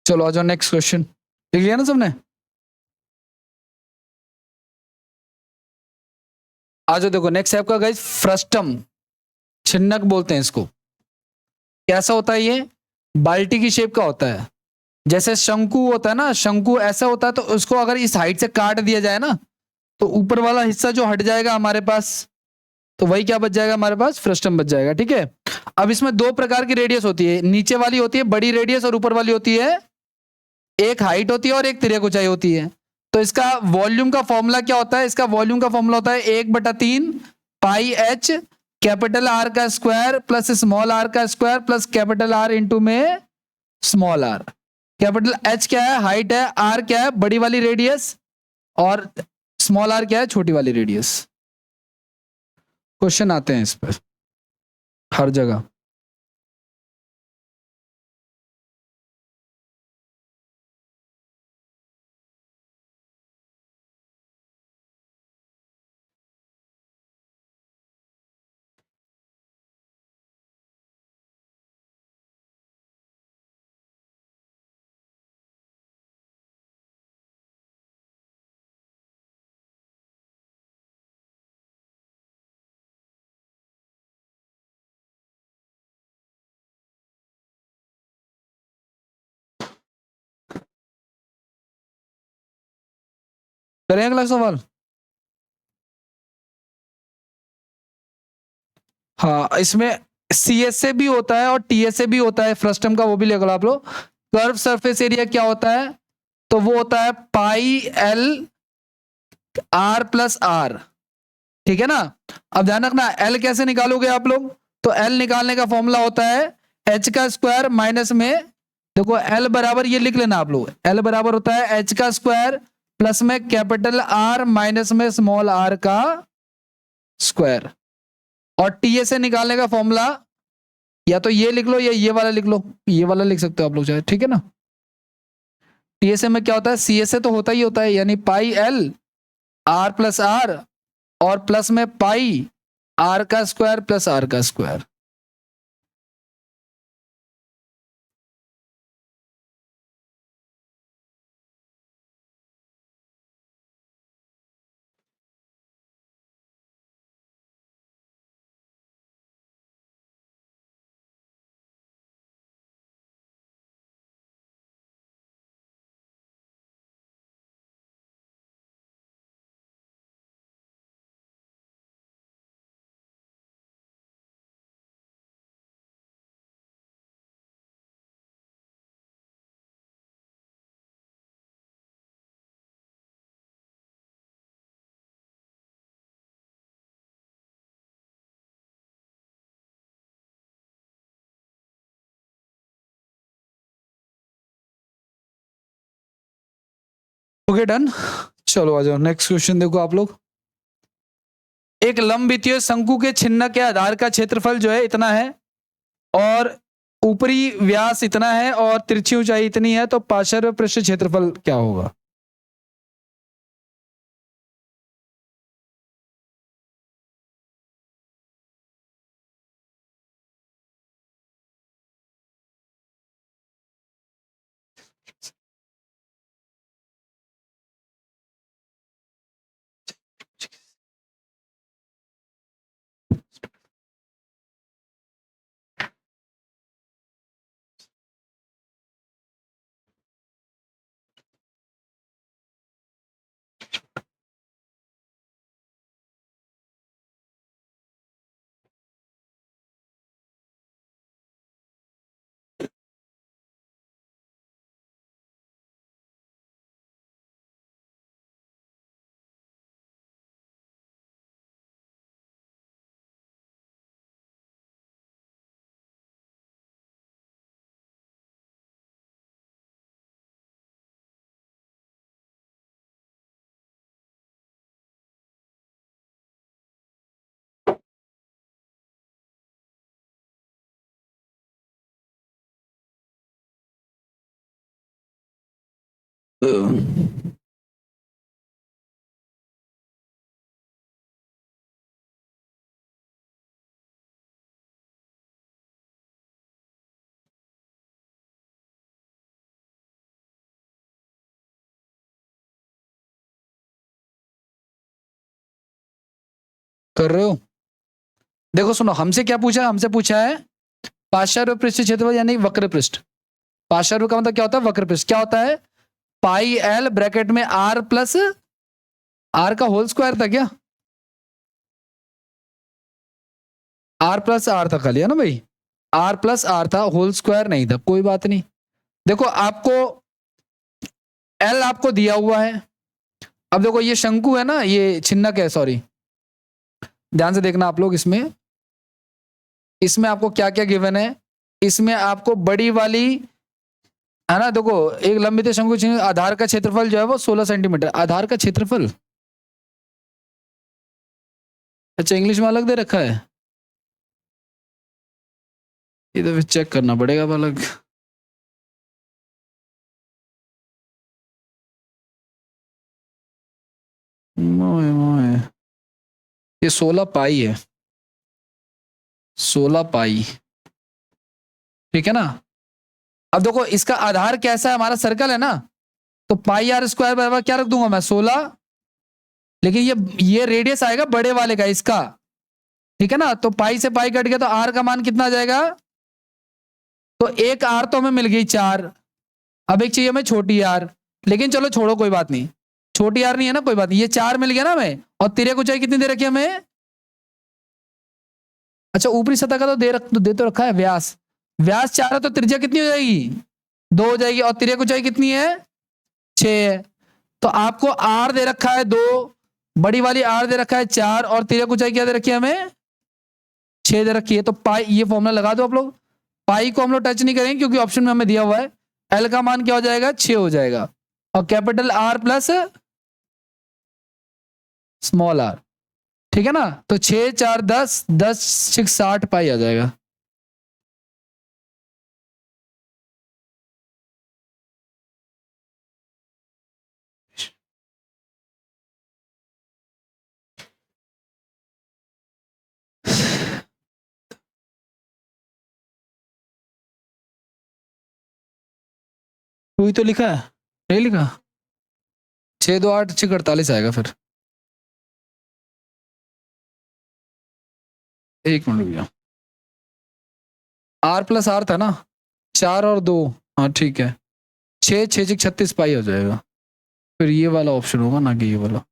Speaker 1: चलो आ जाओ, नेक्स्ट क्वेश्चन। लिख लिया ना सबने? आ जाओ, देखो नेक्स्ट है आपका गाइस फ्रस्टम। छिन्नक बोलते हैं इसको। कैसा होता है ये? बाल्टी की शेप का होता है। जैसे शंकु होता है ना, शंकु ऐसा होता है, तो उसको अगर इस हाइट से काट दिया जाए ना, तो ऊपर वाला हिस्सा जो हट जाएगा हमारे पास, तो वही क्या बच जाएगा हमारे पास? फ्रस्टम बच जाएगा। ठीक है। अब इसमें दो प्रकार की रेडियस होती है, नीचे वाली होती है बड़ी रेडियस, और ऊपर वाली होती है, एक हाइट होती है और एक तिर्यक ऊंचाई होती है। तो इसका वॉल्यूम का फॉर्मूला क्या होता है? इसका वॉल्यूम का फॉर्मूला होता है 1/3 पाई एच कैपिटल आर का स्क्वायर प्लस स्मॉल आर का square plus capital R into में स्मॉल आर। कैपिटल एच क्या है? हाइट है। आर क्या है? बड़ी वाली रेडियस। और स्मॉल आर क्या है? छोटी वाली रेडियस। क्वेश्चन आते हैं इस पर हर जगह। करें अगला सवाल। हाँ, इसमें सी एस ए भी होता है और टी एस ए भी होता है फ्रस्टम का, वो भी ले लो आप लोग। कर्व सरफेस एरिया क्या होता है? तो वो होता है pi l r plus r. ठीक है ना? अब ध्यान रखना, एल कैसे निकालोगे आप लोग? तो एल निकालने का फॉर्मूला होता है एच का स्क्वायर माइनस में, देखो एल बराबर, ये लिख लेना आप लोग, एल बराबर होता है एच का स्क्वायर प्लस में कैपिटल आर माइनस में स्मॉल आर का स्क्वायर। और टी ए से निकालने का फॉर्मूला या तो ये लिख लो या ये वाला लिख लो, ये वाला लिख सकते हो आप लोग चाहे। ठीक है ना? टीएसए में क्या होता है? सीएसए तो होता ही होता है, यानी pi l r plus r और प्लस में पाई आर का स्क्वायर प्लस आर का स्क्वायर। Okay done. चलो आ जाओ नेक्स्ट क्वेश्चन देखो आप लोग। एक लंबवितीय शंकु के छिन्न के आधार का क्षेत्रफल जो है इतना है और ऊपरी व्यास इतना है और तिरछी ऊंचाई इतनी है, तो पार्श्व पृष्ठ क्षेत्रफल क्या होगा? कर रहे हो? देखो सुनो, हमसे क्या पूछा? हमसे पूछा है पार्श्व पृष्ठ क्षेत्रफल यानी वक्र पृष्ठ। पार्श्व का मतलब क्या होता है? वक्र पृष्ठ। क्या होता है? पाई एल ब्रैकेट में आर प्लस आर का होल स्क्वायर था क्या? आर प्लस आर था खाली, है ना भाई? आर प्लस आर था, होल स्क्वायर नहीं था। कोई बात नहीं। देखो आपको एल आपको दिया हुआ है। अब देखो ये शंकु है ना, ये छिन्नक है, सॉरी, ध्यान से देखना आप लोग। इसमें इसमें आपको क्या क्या गिवन है? इसमें आपको बड़ी वाली, है ना, देखो एक लंबित शंकु आधार का क्षेत्रफल जो है वो 16 सेंटीमीटर। आधार का क्षेत्रफल, अच्छा इंग्लिश में अलग दे रखा है। ये तो फिर चेक करना पड़ेगा अलग। मोए मोए, ये 16 पाई है, 16 पाई, ठीक है ना? अब देखो इसका आधार कैसा है? हमारा सर्कल है ना, तो पाई आर स्क्वायर बराबर क्या रख दूंगा मैं? 16। लेकिन ये रेडियस आएगा बड़े वाले का, इसका, ठीक है ना? तो पाई से पाई कट गया तो आर का मान कितना आ जाएगा? तो एक आर तो हमें मिल गई 4। अब एक चाहिए हमें छोटी आर, लेकिन चलो छोड़ो, कोई बात नहीं। छोटी आर नहीं है ना, कोई बात नहीं। ये 4 मिल गया ना हमें। और तिर्यक ऊंचाई कितनी दे रखी है हमें? अच्छा ऊपरी सतह का तो दे तो रखा है व्यास। व्यास 4 है तो त्रिज्या कितनी हो जाएगी? 2 हो जाएगी। और तिर्यक ऊंचाई कितनी है? 6 है। तो आपको आर दे रखा है 2, बड़ी वाली आर दे रखा है 4, और तिर्यक ऊंचाई क्या दे रखी है हमें? 6 दे रखी है। तो पाई, ये फॉर्मूला लगा दो आप लोग। पाई को हम लोग टच नहीं करेंगे क्योंकि ऑप्शन में हमें दिया हुआ है। एल का मान क्या हो जाएगा? 6 हो जाएगा। और capital R plus small r, ठीक है ना? तो 6 4 10, 10 6 60 पाई आ जाएगा। तू ही तो लिखा है, नहीं लिखा? 6 2 8 6 48 आएगा फिर। एक मिनट भैया, आर प्लस आर था ना, 4 और 2, हाँ ठीक है। 6 6 6 36 पाई हो जाएगा। फिर ये वाला ऑप्शन होगा ना कि ये वाला।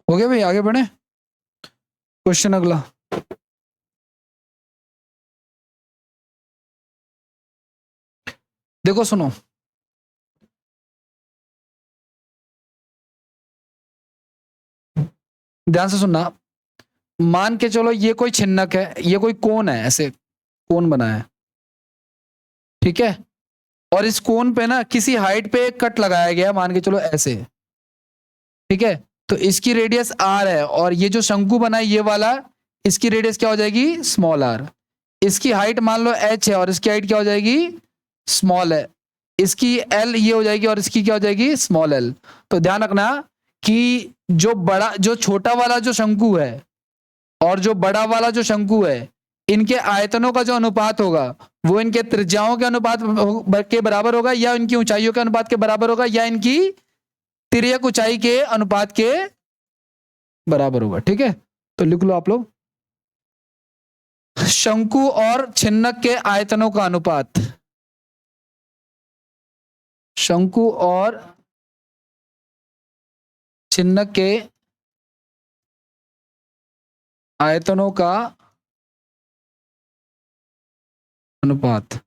Speaker 1: हो गया भाई, आगे बढ़े। क्वेश्चन अगला। देखो सुनो, ध्यान से सुनना। मान के चलो ये कोई छिन्नक है, ये कोई कोन है, ऐसे कोन बना है, ठीक है। और इस कोन पे ना किसी हाइट पे एक कट लगाया गया, मान के चलो ऐसे, ठीक है। तो इसकी रेडियस आर है, और ये जो शंकु बना है ये वाला, इसकी रेडियस क्या हो जाएगी, स्मॉल आर। इसकी हाइट मान लो एच है, और इसकी हाइट क्या हो जाएगी, स्मॉल है। इसकी एल ये हो जाएगी, और इसकी क्या हो जाएगी, स्मॉल एल। तो ध्यान रखना कि जो छोटा वाला जो शंकु है और जो बड़ा वाला जो शंकु है, इनके आयतनों का जो अनुपात होगा वो इनके त्रिज्याओं के अनुपात के बराबर होगा, या इनकी ऊंचाइयों के अनुपात के बराबर होगा, या इनकी तिर्यक ऊंचाई के अनुपात के बराबर होगा, ठीक है। तो लिख लो आप लोग, शंकु और छिन्नक के आयतनों का अनुपात, शंकु और छिन्नक के आयतनों का अनुपात।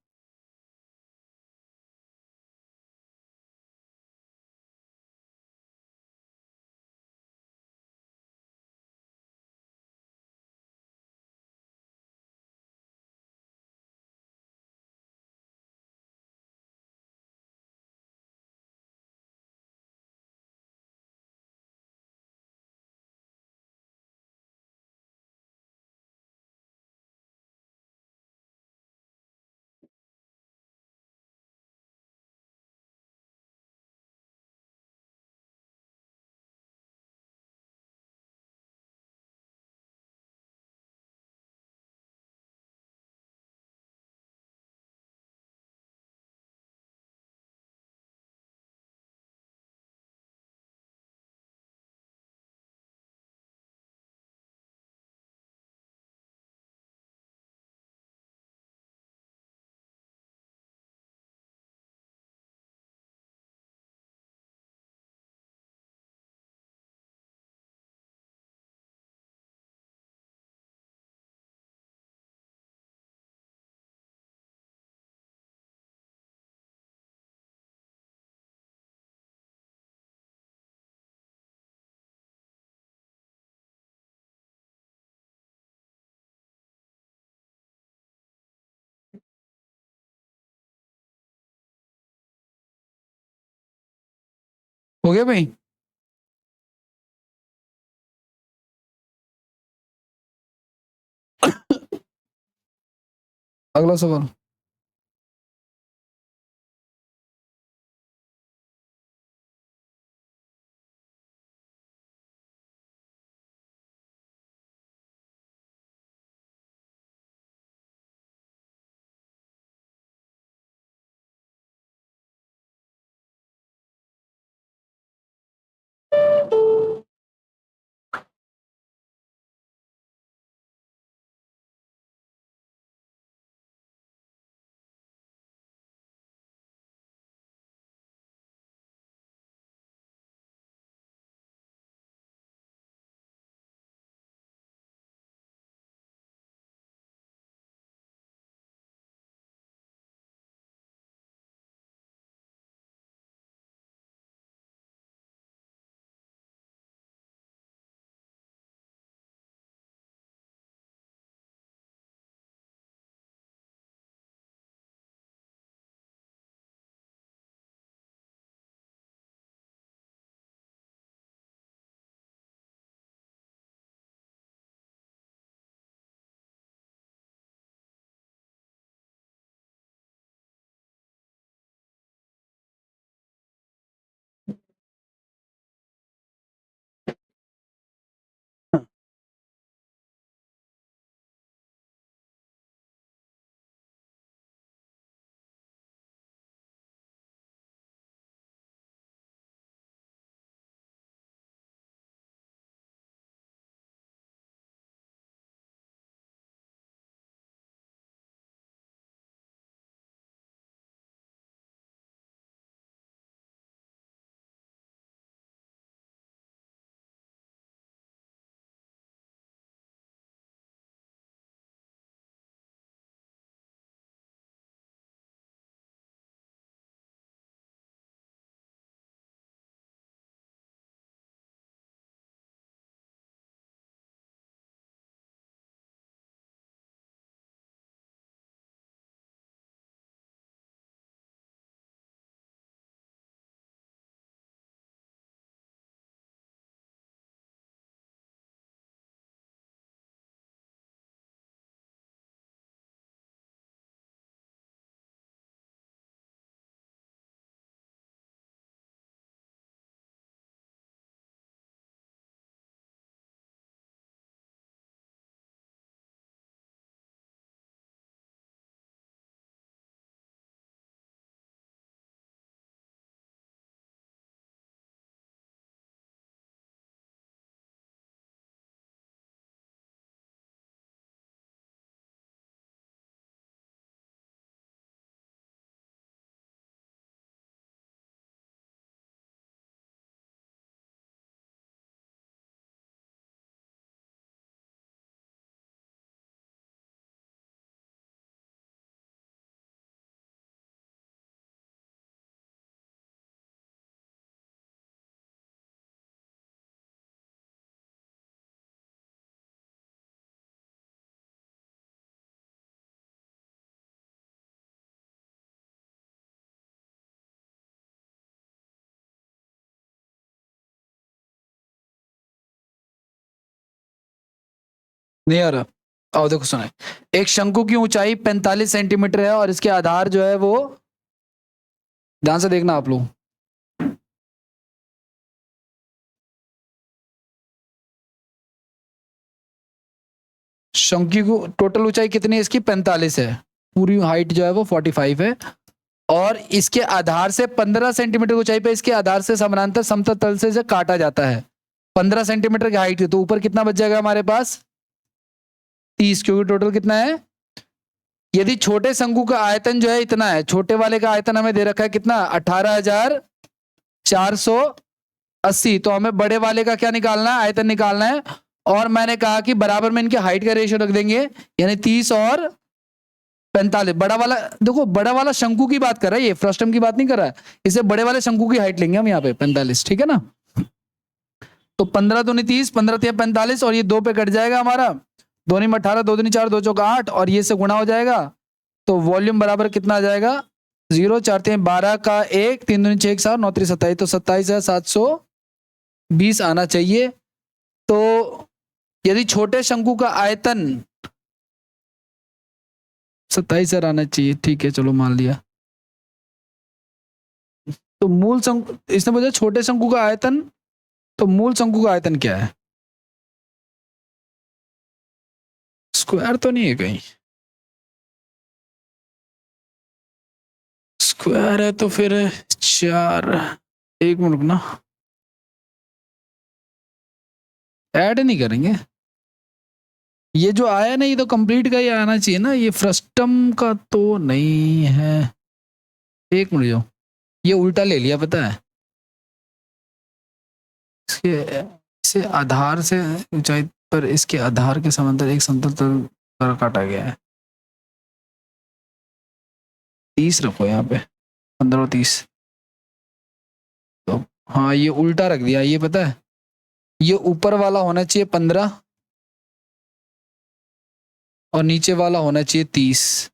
Speaker 1: हो गया भाई। अगला सवाल। नहीं आ रहा। आओ देखो सुना, एक शंकु की ऊंचाई 45 सेंटीमीटर है और इसके आधार जो है वो, ध्यान से देखना आप लोग, शंकु को टोटल ऊंचाई कितनी है इसकी, 45 है, पूरी हाइट जो है वो 45 है, और इसके आधार से 15 सेंटीमीटर ऊंचाई पे इसके आधार से समानांतर समतल तल से काटा जाता है। 15 सेंटीमीटर की हाइट है तो ऊपर कितना बच जाएगा हमारे पास, 30, क्योंकि टोटल कितना है। यदि छोटे शंकु का आयतन जो है इतना है, छोटे वाले का आयतन हमें दे रखा है कितना, 18,480, तो हमें बड़े वाले का क्या निकालना है, आयतन निकालना है। और मैंने कहा कि बराबर में इनके हाइट का रेशियो रख देंगे, यानी 30 और 45। बड़ा वाला देखो, बड़ा वाला शंकु की बात कर रहा है, ये फ्रस्टम की बात नहीं कर रहा है, इसे बड़े वाले शंकु की हाइट लेंगे हम यहाँ पे 45, ठीक है ना। तो 15 दूनी 30, 15 तिया 45, और ये 2 पे कट जाएगा हमारा, 2 में 18, 2 दूनी 4, 2 चौका 8, और ये से गुणा हो जाएगा, तो वॉल्यूम बराबर कितना आ जाएगा, 0, 4 3 12 का 1, 3 दूनी 6 7, 9 3 27, तो 27,720 आना चाहिए। तो यदि छोटे शंकु का आयतन 27,000 आना चाहिए, ठीक है चलो मान लिया। तो मूल शंकु, इसने बोला छोटे शंकु का आयतन, तो मूल शंकु का आयतन क्या है, स्क्वायर तो नहीं है कहीं, स्क्वायर है तो फिर 4, एक मिनट रुकना, ऐड नहीं करेंगे, ये जो आया ना ये तो कंप्लीट का ही आना चाहिए ना, ये फ्रस्टम का तो नहीं है। एक मिनट जाओ, ये उल्टा ले लिया पता है, इसके इसे आधार से ऊंचाई पर इसके आधार के समांतर एक समतल तल पर काटा गया है। 30 रखो यहाँ पे, 15 और 30, तो हाँ ये उल्टा रख दिया, ये पता है, ये ऊपर वाला होना चाहिए 15 और नीचे वाला होना चाहिए 30,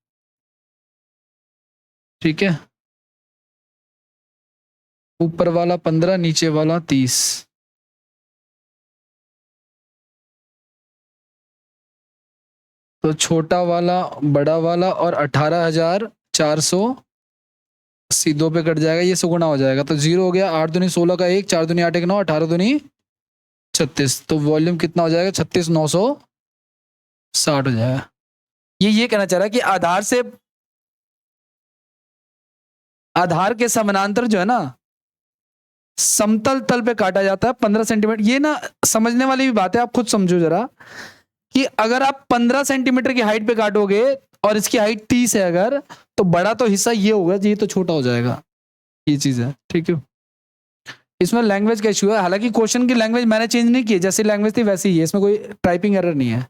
Speaker 1: ठीक है, ऊपर वाला 15, नीचे वाला 30। तो छोटा वाला, बड़ा वाला और 18,480 2 पे कट जाएगा, ये सुगुना हो जाएगा, तो 0 हो गया, 8 दूनी 16 का 1, 4 दूनी 8 1 9, 18 दूनी 36, तो वॉल्यूम कितना हो जाएगा, 36,960 हो जाएगा। ये कहना चाह रहा है कि आधार के समानांतर जो है ना, समतल तल पे काटा जाता है 15 सेंटीमीटर। ये ना समझने वाली भी बात है, आप खुद समझो जरा, कि अगर आप 15 सेंटीमीटर की हाइट पे काटोगे और इसकी हाइट 30 है अगर, तो बड़ा तो हिस्सा ये होगा, ये तो छोटा हो जाएगा, ये चीज है, ठीक है। इसमें लैंग्वेज का इशू है, हालांकि क्वेश्चन की लैंग्वेज मैंने चेंज नहीं की, जैसी लैंग्वेज थी वैसी ही है, इसमें कोई टाइपिंग एरर नहीं है।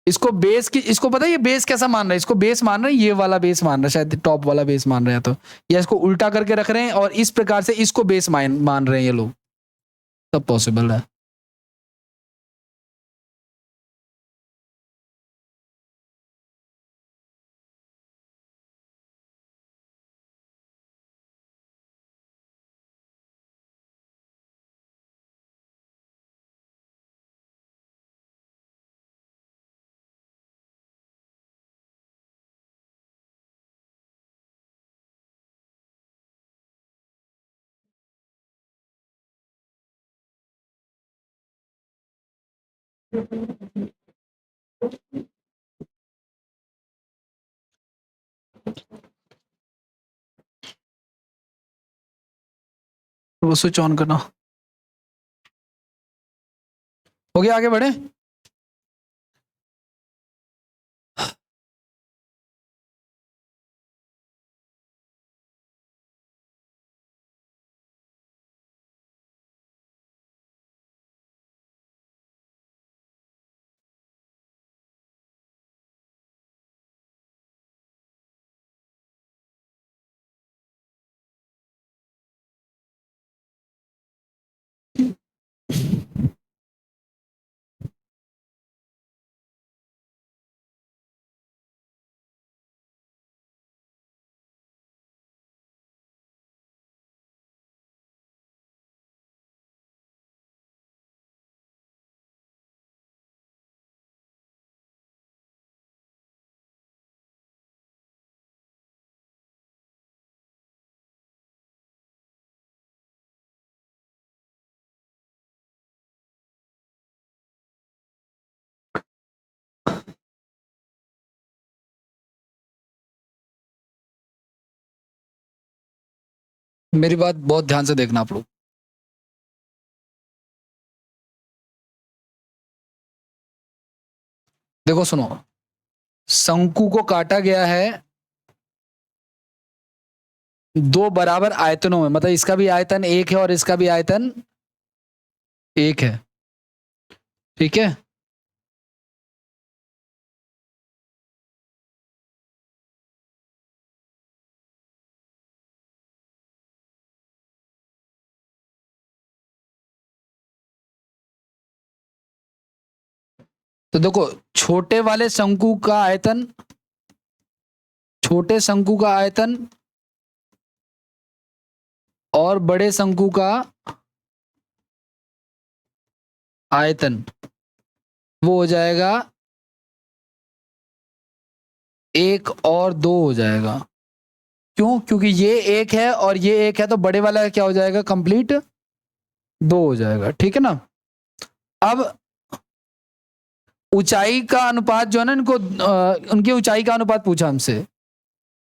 Speaker 1: इसको बेस की, इसको पता है ये बेस कैसा मान रहा है, इसको बेस मान रहे हैं, ये वाला बेस मान रहा है, शायद टॉप वाला बेस मान रहे हैं, तो या इसको उल्टा करके रख रहे हैं और इस प्रकार से इसको बेस मान रहे हैं ये लोग, सब पॉसिबल है। तो वो स्विच ऑन करना, हो गया, आगे बढ़े। मेरी बात बहुत ध्यान से देखना आप लोग। देखो सुनो, शंकु को काटा गया है दो बराबर आयतनों में, मतलब इसका भी आयतन एक है और इसका भी आयतन एक है, ठीक है। तो देखो, छोटे वाले शंकु का आयतन, छोटे शंकु का आयतन और बड़े शंकु का आयतन वो हो जाएगा एक और दो हो जाएगा। क्यों? क्योंकि ये एक है और ये एक है, तो बड़े वाला क्या हो जाएगा, कंप्लीट दो हो जाएगा, ठीक है ना। अब ऊंचाई का अनुपात जो है ना, इनको उनकी ऊंचाई का अनुपात पूछा हमसे,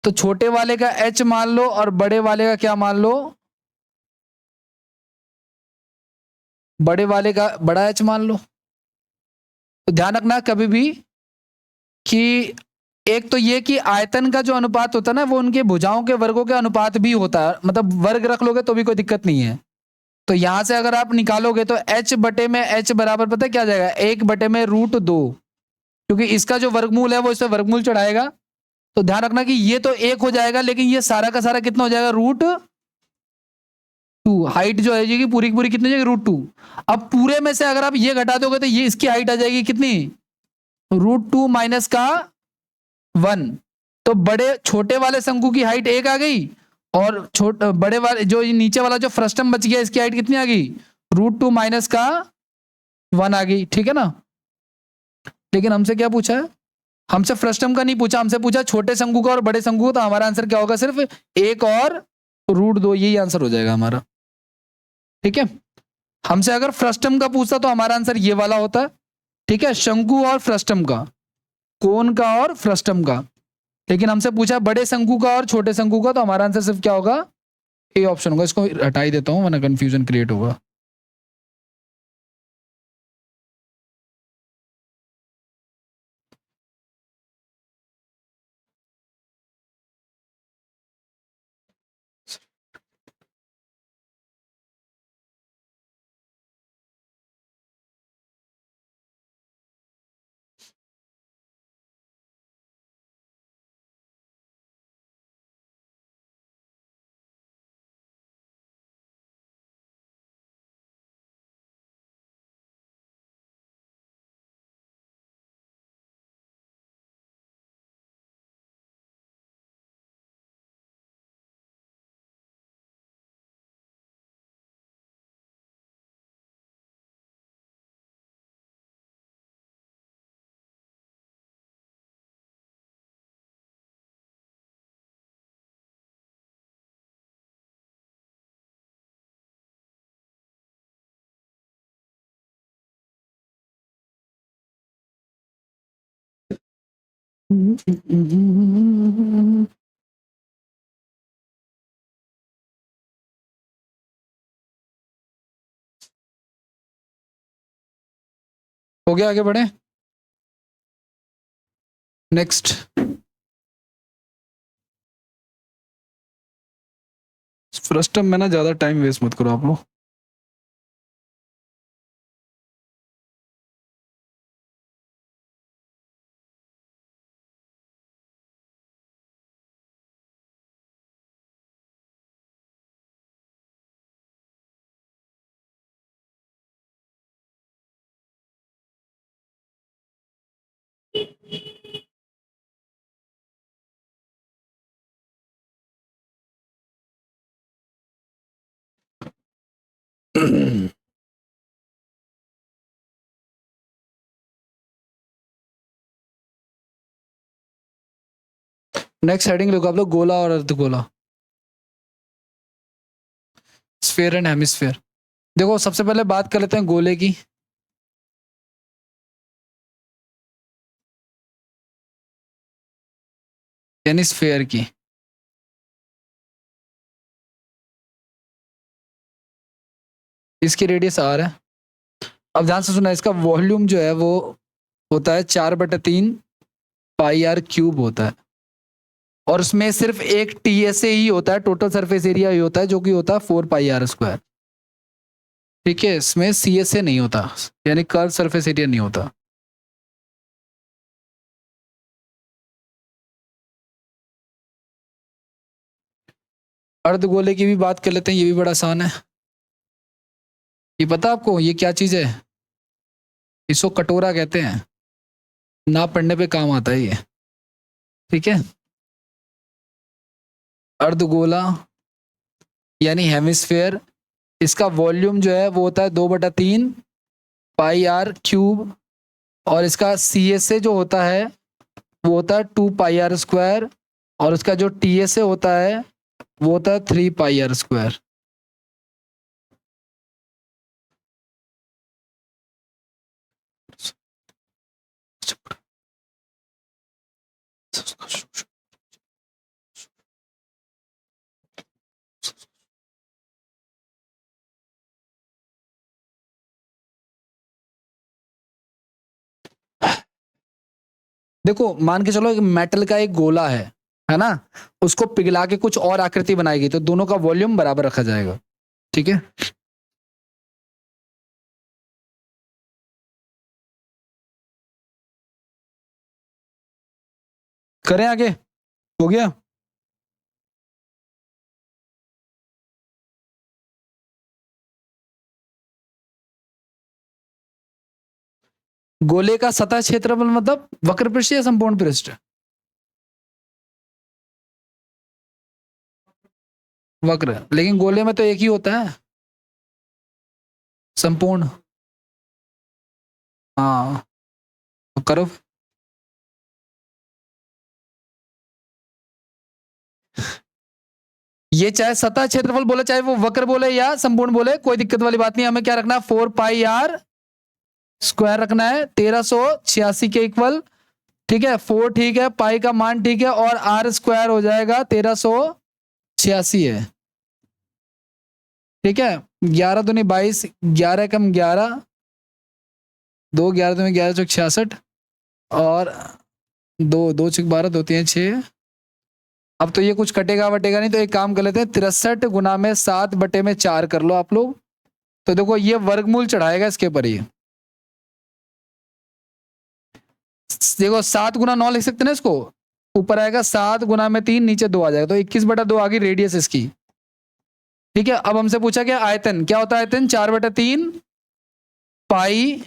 Speaker 1: तो छोटे वाले का h मान लो और बड़े वाले का क्या मान लो, बड़े वाले का बड़ा h मान लो। तो ध्यान रखना कभी भी कि एक तो ये कि आयतन का जो अनुपात होता है ना, वो उनके भुजाओं के वर्गों के अनुपात भी होता है, मतलब वर्ग रख लोगे तो भी कोई दिक्कत नहीं है। तो यहां से अगर आप निकालोगे तो h बटे में h बराबर पता है क्या जाएगा, एक बटे में रूट दो, क्योंकि इसका जो वर्गमूल है वो इस पर वर्गमूल चढ़ाएगा। तो ध्यान रखना कि ये तो एक हो जाएगा, लेकिन ये सारा का सारा कितना हो जाएगा, रूट टू। हाइट जो है जाएगी पूरी की पूरी कितनी हो जाएगी, रूट टू। अब पूरे में से अगर आप ये घटा दोगे तो ये इसकी हाइट आ जाएगी कितनी, रूट टू माइनस का वन। तो बड़े छोटे वाले शंकु की हाइट एक आ गई, और बड़े वाले जो नीचे वाला जो फ्रस्टम बच गया इसकी हाइट कितनी आ गई, रूट टू माइनस का वन आ गई, ठीक है ना। लेकिन हमसे क्या पूछा है, हमसे फ्रस्टम का नहीं पूछा, हमसे पूछा छोटे शंकु का और बड़े शंकु का। तो हमारा आंसर क्या होगा, सिर्फ एक और रूट दो, यही आंसर हो जाएगा हमारा, ठीक है। हमसे अगर फ्रस्टम का पूछता तो हमारा आंसर ये वाला होता है, ठीक है, शंकु और फ्रस्टम का, कोन का और फ्रस्टम का। लेकिन हमसे पूछा बड़े शंकु का और छोटे शंकु का, तो हमारा आंसर सिर्फ क्या होगा, ए ऑप्शन होगा। इसको हटा ही देता हूं वरना कंफ्यूजन क्रिएट होगा। हो गया, आगे बढ़े नेक्स्ट। फ्रस्टम में ना ज्यादा टाइम वेस्ट मत करो आप लोग। नेक्स्ट हेडिंग लिखो आप लोग, गोला और अर्धगोला, स्फीयर एंड हेमिस्फीयर। देखो सबसे पहले बात कर लेते हैं गोले की। यानी स्फीयर की। इसकी रेडियस r है। अब ध्यान से सुना, इसका वॉल्यूम जो है वो होता है 4/3 पाई आर क्यूब होता है, और उसमें सिर्फ एक TSA ही होता है, टोटल सरफेस एरिया ही होता है, जो कि होता है 4πr²। ठीक है, इसमें CSA नहीं होता, यानी कर्व सरफेस एरिया नहीं होता। अर्धगोले की भी बात कर लेते हैं, ये भी बड़ा आसान है। ये पता आपको ये क्या चीज है? इसको कटोरा कहते हैं, ना पढ़ने पे काम आता है ये। ठीक है, अर्धगोला यानी हेमिस्फेयर, इसका वॉल्यूम जो है वो होता है 2/3 पाई आर क्यूब, और इसका CSA जो होता है वो होता है 2πr², और उसका जो TSA होता है वो होता है 3πr²। देखो मान के चलो एक मेटल का एक गोला है ना, उसको पिघला के कुछ और आकृति बनाएगी तो दोनों का वॉल्यूम बराबर रखा जाएगा। ठीक है, करें आगे? हो गया? गोले का सतह क्षेत्रफल मतलब वक्र पृष्ठ या संपूर्ण पृष्ठ? वक्र, लेकिन गोले में तो एक ही होता है, संपूर्ण। हाँ, तो करो। ये चाहे सतह क्षेत्रफल बोले, चाहे वो वक्र बोले या संपूर्ण बोले, कोई दिक्कत वाली बात नहीं। हमें क्या रखना है? 4πr² रखना है, 1386 के इक्वल। ठीक है, 4 ठीक है, पाई का मान ठीक है, और r² हो जाएगा 1386 है। ठीक है, 11 दूनी 22, 11 कम 11, 2 11 दूनी 11 चौक 66, और 2 2 चौक 12, 2 3 6। अब तो ये कुछ कटेगा वटेगा नहीं, तो एक काम कर लेते हैं, 63 गुना में 7/4 कर लो आप लोग। तो देखो ये वर्गमूल चढ़ाएगा इसके ऊपर। ये देखो 7 गुना 9 लिख सकते हैं ना इसको, ऊपर आएगा 7 गुना में 3, नीचे 2 आ जाएगा, तो 21/2 आ गई रेडियस इसकी। ठीक है, अब हमसे पूछा क्या आयतन, क्या होता है आयतन? 4/3 पाई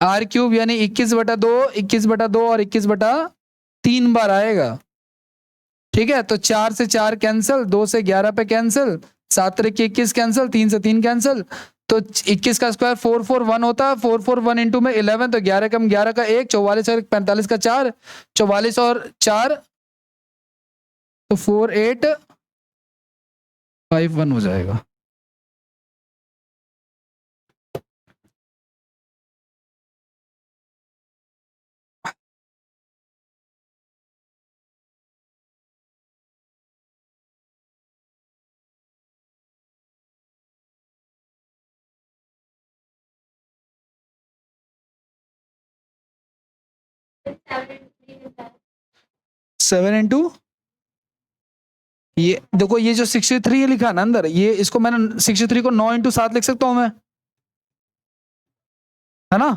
Speaker 1: आर क्यूब, यानी 21/2, 21/2 और 21/3 बार आएगा। ठीक है, तो 4 से 4 कैंसिल, 2 से 11 पे कैंसिल, 7 3 21 कैंसिल, 3 से 3 कैंसिल, तो 21 का स्क्वायर 441 होता है, 441 इंटू में 11, तो 11 कम 11 का 1, 44 और 45 का 4, 44 और 4, तो 4851 हो जाएगा। सेवन इंटू, ये देखो ये जो 63 लिखा ना अंदर, ये इसको मैंने 63 को 9 इंटू 7 लिख सकता हूं मैं, है ना?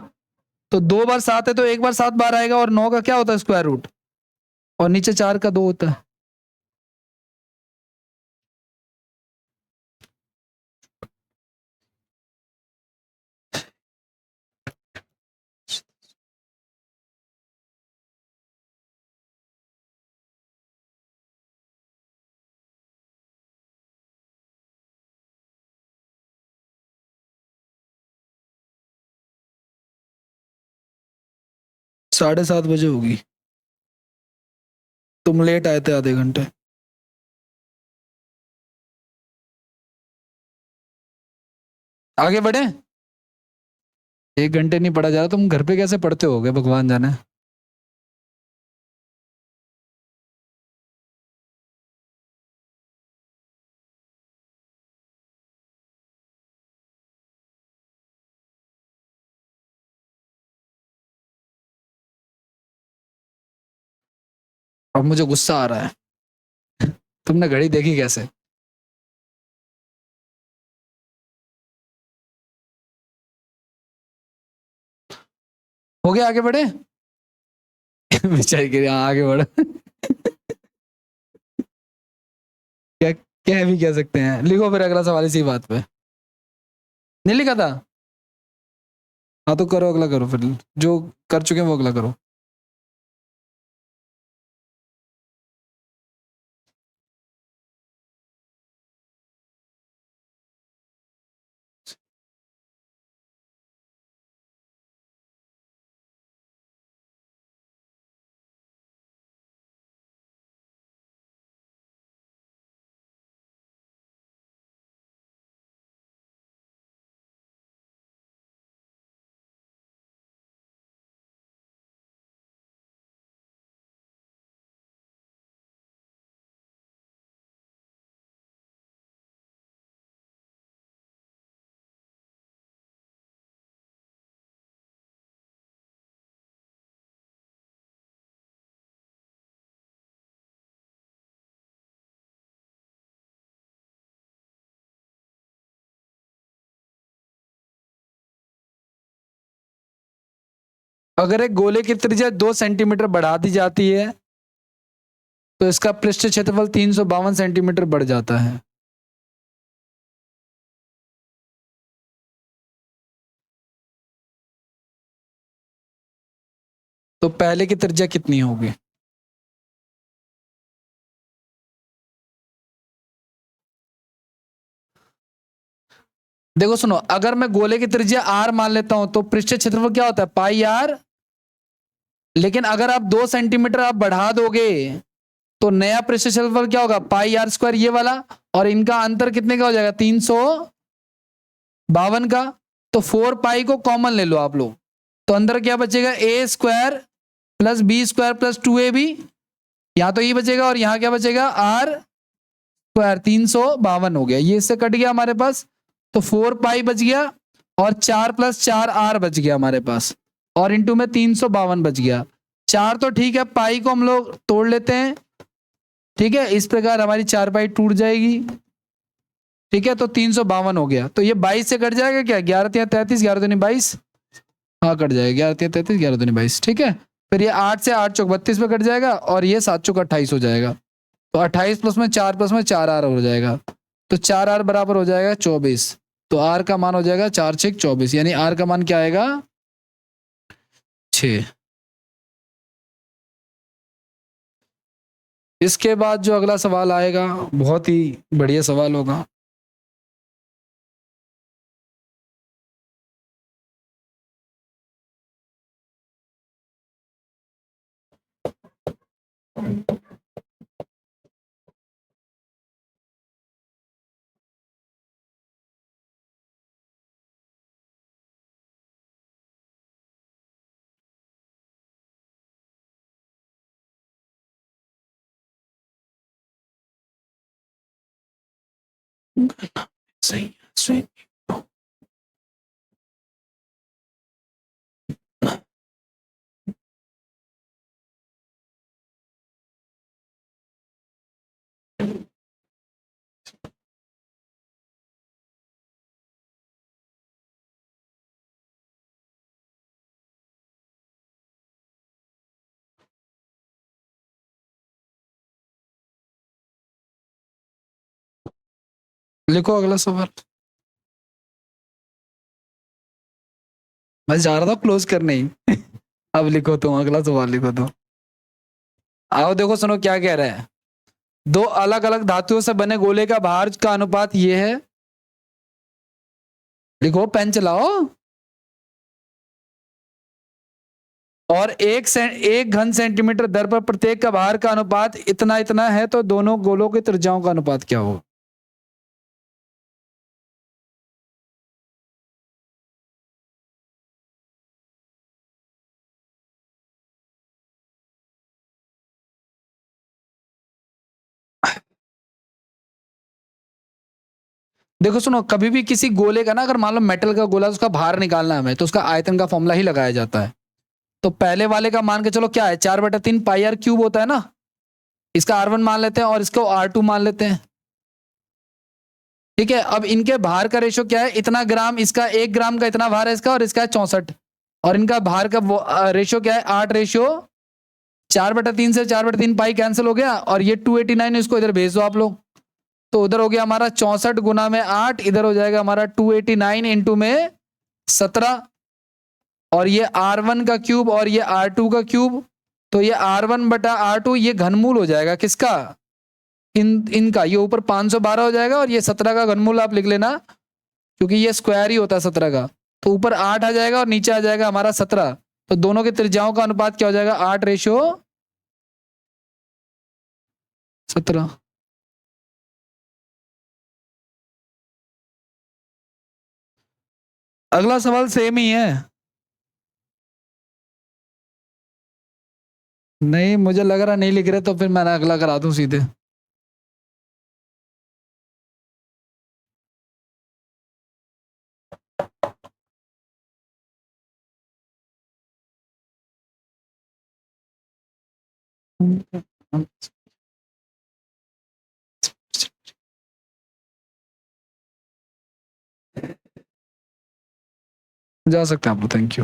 Speaker 1: तो 2 बार 7 है तो 1 बार 7 बार आएगा, और 9 का क्या होता है? स्क्वायर रूट, और नीचे 4 का 2 होता है। (7:30) होगी। तुम लेट आए थे आधे घंटे। आगे बढ़े? 1 घंटे नहीं पढ़ा जा रहा, तुम घर पे कैसे पढ़ते होगे भगवान जाने। अब मुझे गुस्सा आ रहा है। तुमने घड़ी देखी कैसे? हो गया, आगे बढ़े। बेचारी के आगे बढ़। क्या कह भी कह सकते हैं। लिखो फिर अगला सवाल इसी बात पे। नहीं लिखा था? हाँ तो करो, अगला करो फिर, जो कर चुके हैं वो अगला करो। अगर एक गोले की त्रिज्या 2 सेंटीमीटर बढ़ा दी जाती है तो इसका पृष्ठ क्षेत्रफल 352 सेंटीमीटर बढ़ जाता है। तो पहले की त्रिज्या कितनी होगी? देखो सुनो, अगर मैं गोले की त्रिज्या r मान लेता हूं तो पृष्ठ क्षेत्रफल क्या होता है? पाई r। लेकिन अगर आप 2 सेंटीमीटर आप बढ़ा दोगे तो नया पृष्ठ क्षेत्रफल क्या होगा? पाई r स्क्वायर ये वाला, और इनका अंतर कितने का हो जाएगा? 352 का। तो 4 पाई को कॉमन ले लो आप लोग, तो अंदर क्या बचेगा? A square plus B square plus 2ab। यहां तो ये बचेगा और यहां क्या बचेगा? r square. 352 हो गया, ये इससे कट गया हमारे पास, तो 4 पाई बच गया और 4 प्लस 4 r बच गया हमारे पास, और इंटू में 352 बच गया। 4 तो ठीक है, पाई को हम लोग तोड़ लेते हैं, ठीक है, इस प्रकार हमारी 4 पाई टूट जाएगी, ठीक है, तो 352 हो गया। तो ये 22 से कट जाएगा क्या? 11 या 33, 11 दूनी 22, हाँ कट जाएगा, 11 या 33, 11 दूनी 22, ठीक है। फिर ये 8 से 8 चौक 32 पे कट जाएगा, और ये 7 चौक 28 हो जाएगा। तो 28 प्लस में 4 प्लस में 4 आर हो जाएगा, तो 4 आर बराबर हो जाएगा 24। तो आर का मान हो जाएगा 4 6 24, यानी आर का मान क्या आएगा? 6। इसके बाद जो अगला सवाल आएगा बहुत ही बढ़िया सवाल होगा। सही सही। लिखो अगला सवाल। मैं जा रहा था क्लोज करने ही। अब लिखो तुम, अगला सवाल लिखो तुम। आओ देखो सुनो क्या कह रहा है। दो अलग अलग धातुओं से बने गोले का भार का अनुपात ये है। लिखो, पेन चलाओ। और एक घन सेंटीमीटर दर पर प्रत्येक का भार का अनुपात इतना इतना है, तो दोनों गोलों की त्रिज्याओं का अनुपात क्या होगा? देखो सुनो, कभी भी किसी गोले का ना, अगर मान लो मेटल का गोला, उसका भार निकालना है हमें, तो उसका आयतन का फॉर्मूला ही लगाया जाता है। तो पहले वाले का मान के चलो क्या है? 4/3 पाई आर क्यूब होता है ना। इसका R1 मान लेते हैं और इसको R2 मान लेते हैं। ठीक है, अब इनके भार का रेशो क्या है, इतना ग्राम, इसका 1 ग्राम का इतना भार है इसका, और इसका है 64, और इनका भार का रेशो क्या है 8:4/3 से 4/3 पाई कैंसिल हो गया, और ये 289 इसको इधर भेज दो आप लोग, तो उधर हो गया हमारा 64 गुना में 8, इधर हो जाएगा हमारा 289 इंटू में 17, और ये R1 का क्यूब और ये R2 का क्यूब, तो ये R1/R2 ये घनमूल हो जाएगा किसका, इनका, ये ऊपर 512 हो जाएगा, और ये 17 का घनमूल आप लिख लेना, क्योंकि ये स्क्वायर ही होता है 17 का, तो ऊपर 8 आ जाएगा और नीचे आ जाएगा हमारा 17, तो दोनों के त्रिज्याओं का अनुपात क्या हो जाएगा 8:17। अगला सवाल सेम ही है। नहीं, मुझे लग रहा नहीं लिख रहे, तो फिर मैं अगला करा दूं सीधे। जा सकते हैं आप, थैंक यू।